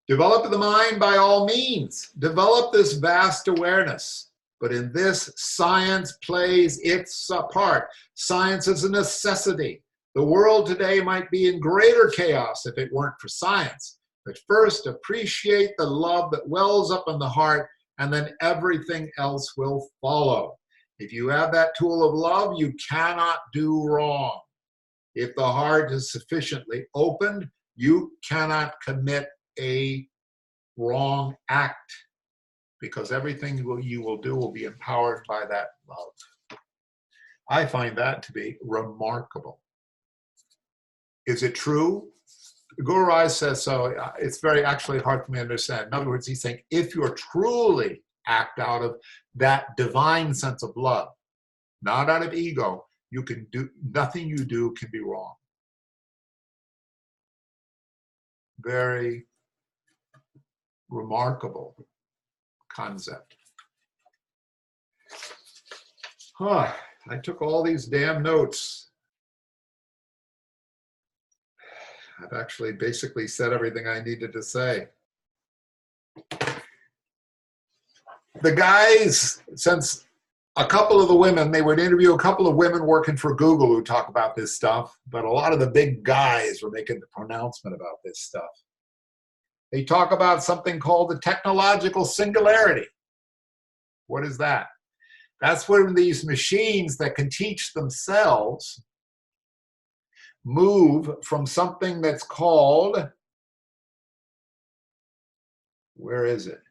Develop the mind by all means. Develop this vast awareness. But in this, science plays its part. Science is a necessity. The world today might be in greater chaos if it weren't for science. But first, appreciate the love that wells up in the heart, and then everything else will follow. If you have that tool of love, you cannot do wrong. If the heart is sufficiently opened, you cannot commit a wrong act, because everything you will do will be empowered by that love. I find that to be remarkable. Is it true? Gururaj says so. It's very actually hard for me to understand. In other words, he's saying if you're truly act out of that divine sense of love, not out of ego, you can do nothing you do can be wrong. Very remarkable concept. I took all these damn notes. I've actually basically said everything I needed to say. The guys, since a couple of the women, they would interview a couple of women working for Google who talk about this stuff, but a lot of the big guys were making the pronouncement about this stuff. They talk about something called the technological singularity. What is that? That's when these machines that can teach themselves move from something that's called, where is it?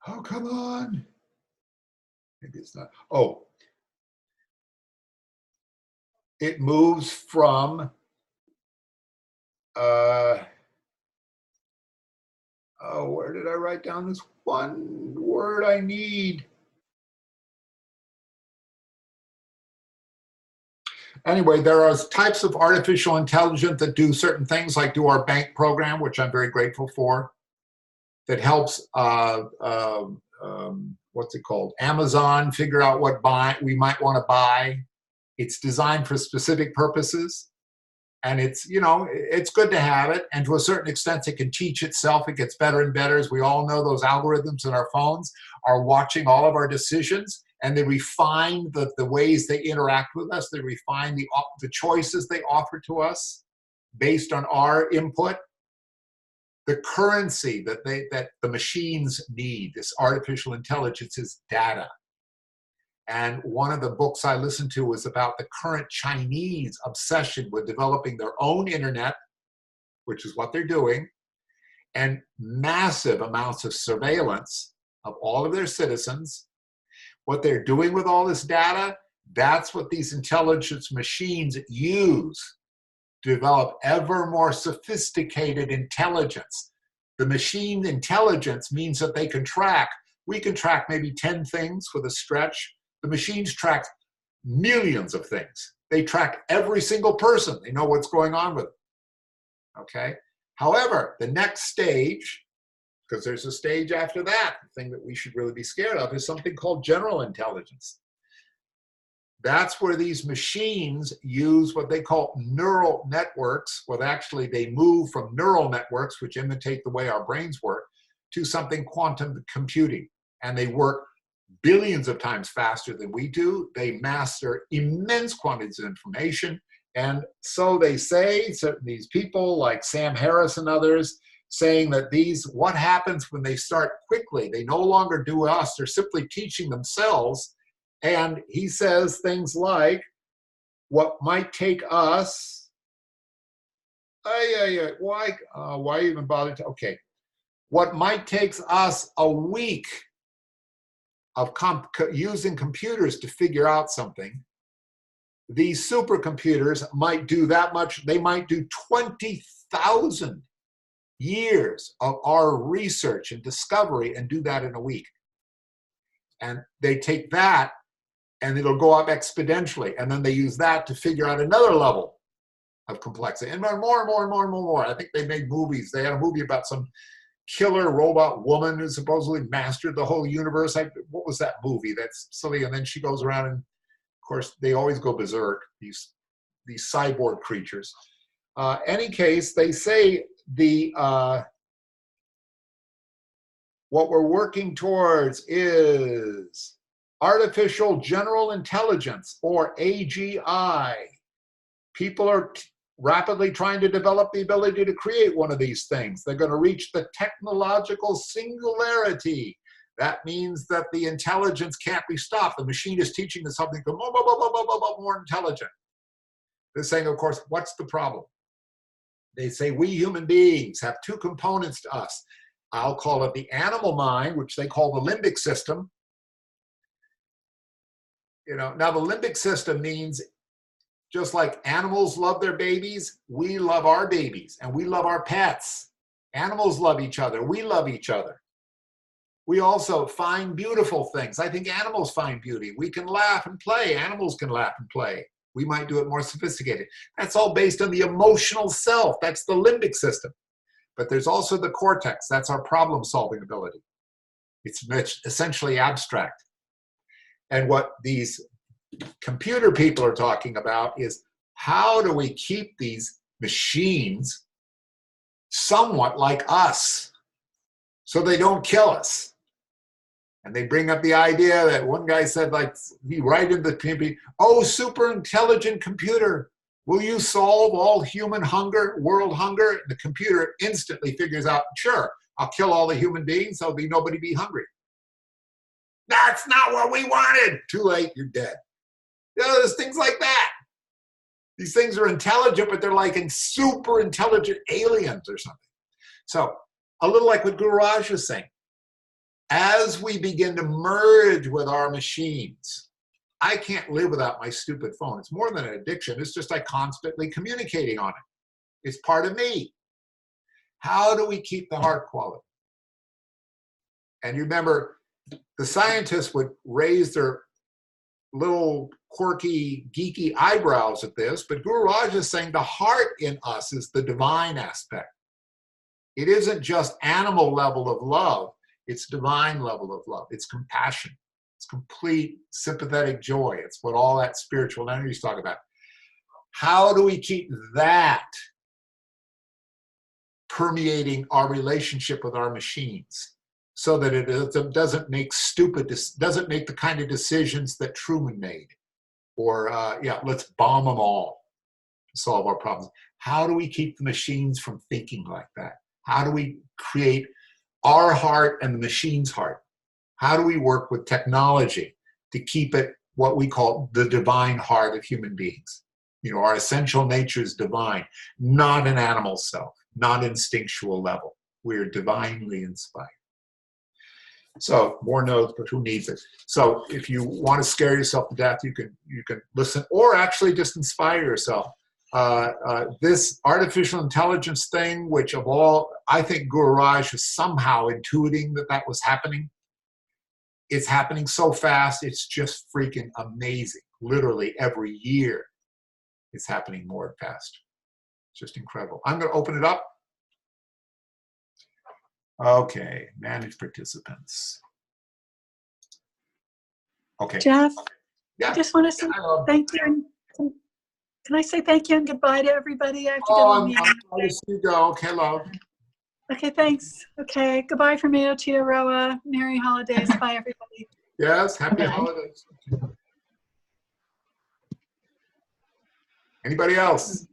Oh, come on. Maybe it's not. Oh, it moves from oh, where did I write down this one word I need? Anyway, there are types of artificial intelligence that do certain things, like do our bank program, which I'm very grateful for, that helps, what's it called? Amazon figure out what we might want to buy. It's designed for specific purposes. And it's, you know, it's good to have it. And to a certain extent, it can teach itself. It gets better and better. As we all know, those algorithms in our phones are watching all of our decisions, and they refine the way they interact with us. They refine the choices they offer to us based on our input. The currency that the machines need, this artificial intelligence, is data. And one of the books I listened to was about the current Chinese obsession with developing their own internet, which is what they're doing, and massive amounts of surveillance of all of their citizens. What they're doing with all this data, that's what these intelligence machines use to develop ever more sophisticated intelligence. The machine intelligence means that they can track. We can track maybe 10 things with a stretch. The machines track millions of things. They track every single person. They know what's going on with them. Okay? However, the next stage, because there's a stage after that, the thing that we should really be scared of, is something called general intelligence. That's where these machines use what they call neural networks. Well, actually, they move from neural networks, which imitate the way our brains work, to something quantum computing. And they work billions of times faster than we do. They master immense quantities of information. And so they say, so these people like Sam Harris and others, saying that what happens when they start quickly, they no longer do us, they're simply teaching themselves. And he says things like, what might take us, why even bother to, okay. What might take us a week of using computers to figure out something, these supercomputers might do that much. They might do 20,000 years of our research and discovery and do that in a week. And they take that and it'll go up exponentially. And then they use that to figure out another level of complexity. And more and more and more and more and more. I think they made movies. They had a movie about some killer robot woman who supposedly mastered the whole universe. What was that movie? That's silly. And then she goes around and, of course, they always go berserk, these cyborg creatures. Any case, they say what we're working towards is artificial general intelligence, or AGI. People are rapidly trying to develop the ability to create one of these things. They're going to reach the technological singularity. That means that the intelligence can't be stopped. The machine is teaching us something more intelligent. They're saying, of course, what's the problem? They say we human beings have two components to us. I'll call it the animal mind, which they call the limbic system. You know, now the limbic system means just like animals love their babies, we love our babies and we love our pets. Animals love each other. We love each other. We also find beautiful things. I think animals find beauty. We can laugh and play. Animals can laugh and play. We might do it more sophisticated. That's all based on the emotional self. That's the limbic system. But there's also the cortex. That's our problem-solving ability. It's essentially abstract. And what these computer people are talking about is, how do we keep these machines somewhat like us? so they don't kill us. And they bring up the idea that one guy said, like, he right in the computer, oh, super intelligent computer, will you solve all human hunger, world hunger? The computer instantly figures out, sure, I'll kill all the human beings, there'll be nobody be hungry. That's not what we wanted. Too late, you're dead. You know, there's things like that. These things are intelligent, but they're like super intelligent aliens or something. So a little like what Gururaj was saying, as we begin to merge with our machines, I can't live without my stupid phone. It's more than an addiction. It's just like constantly communicating on it. It's part of me. How do we keep the heart quality? And you remember, the scientists would raise their little quirky, geeky eyebrows at this, but Gururaj is saying the heart in us is the divine aspect. It isn't just animal level of love, it's divine level of love. It's compassion. It's complete sympathetic joy. It's what all that spiritual energies talk about. How do we keep that permeating our relationship with our machines so that it doesn't make doesn't make the kind of decisions that Truman made? Or, yeah, let's bomb them all to solve our problems. How do we keep the machines from thinking like that? How do we create our heart and the machine's heart? How do we work with technology to keep it what we call the divine heart of human beings? You know, our essential nature is divine, not an animal self, not instinctual level. We're divinely inspired. So more notes, but who needs it? So if you want to scare yourself to death, you can listen, or actually just inspire yourself. This artificial intelligence thing, which of all, I think Gururaj was somehow intuiting that was happening. It's happening so fast, it's just freaking amazing. Literally every year, it's happening more and faster. It's just incredible. I'm going to open it up. Okay, manage participants. Okay. Jeff, yeah. I just want to say thank you. Can I say thank you and goodbye to everybody? I have to Oh, go on I'm glad to see you go. Okay, love. Okay, thanks. Okay, goodbye from me, Aotearoa. Merry holidays. Bye, everybody. Yes, happy holidays. Anybody else?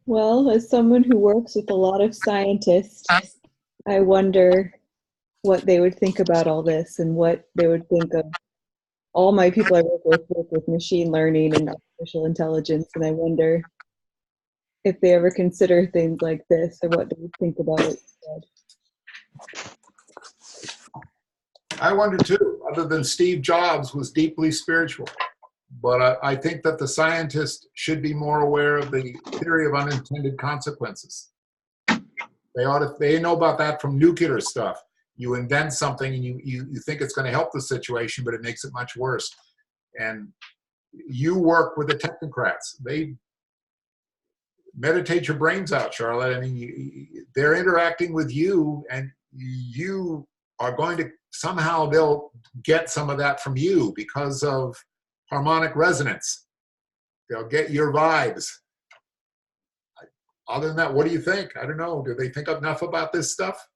Well, as someone who works with a lot of scientists, I wonder what they would think about all this and what they would think of. All my people I work with machine learning and artificial intelligence, and I wonder if they ever consider things like this or what they would think about it instead. I wonder too, other than Steve Jobs was deeply spiritual. But I think that the scientists should be more aware of the theory of unintended consequences. They know about that from nuclear stuff. You invent something and you think it's going to help the situation, but it makes it much worse. And you work with the technocrats. They meditate your brains out, Charlotte. I mean, they're interacting with you, and you are going to, somehow they'll get some of that from you because of harmonic resonance. They'll get your vibes. Other than that, what do you think? I don't know. Do they think enough about this stuff?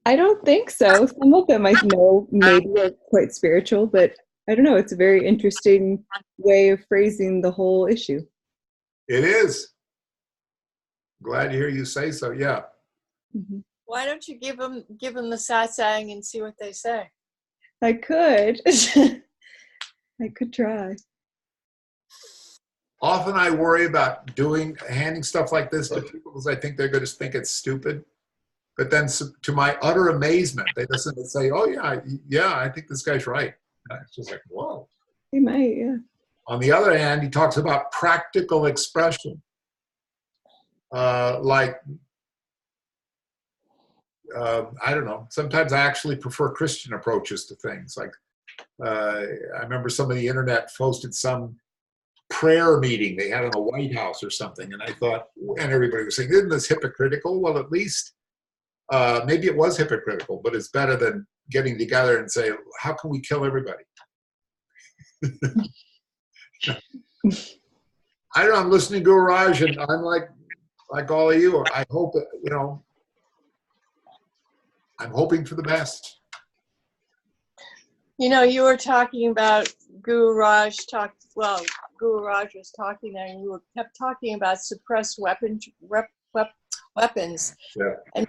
I don't think so. Some of them I know maybe are quite spiritual, but I don't know. It's a very interesting way of phrasing the whole issue. It is. Glad to hear you say so. Yeah. Mm-hmm. Why don't you give them the satsang and see what they say? I could. I could try. Often I worry about handing stuff like this to people because I think they're going to think it's stupid. But then to my utter amazement, they listen and say, oh yeah, I think this guy's right. And it's just like, whoa. He might, yeah. On the other hand, he talks about practical expression. I don't know, sometimes I actually prefer Christian approaches to things. Like, I remember some of the internet posted some prayer meeting they had in the White House or something, and I thought, and everybody was saying, isn't this hypocritical? Well, at least maybe it was hypocritical, but it's better than getting together and say, how can we kill everybody? I don't know, I'm listening to Gururaj, and I'm like, like all of you, I hope, you know, I'm hoping for the best. You know, you were talking about Gururaj Gururaj was talking there, and you kept talking about suppressed weapons. Yeah. And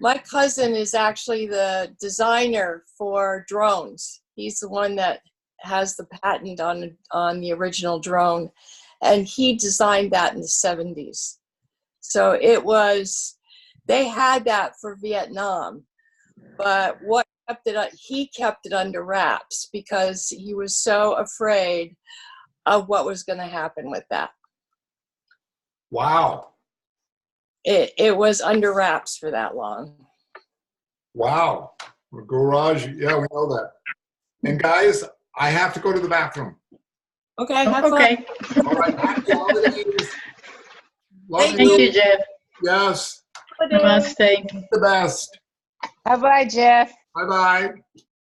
my cousin is actually the designer for drones. He's the one that has the patent on the original drone, and he designed that in the 70s. So they had that for Vietnam, but he kept it under wraps because he was so afraid of what was going to happen with that. Wow. It was under wraps for that long. Wow. Well, Gururaj, yeah, we know that. And guys, I have to go to the bathroom. Okay, have fun. Okay. All right. Happy holidays. Love Thank Thank you, Jeff. Yes. Namaste. The best. Bye-bye, Jeff. Bye-bye.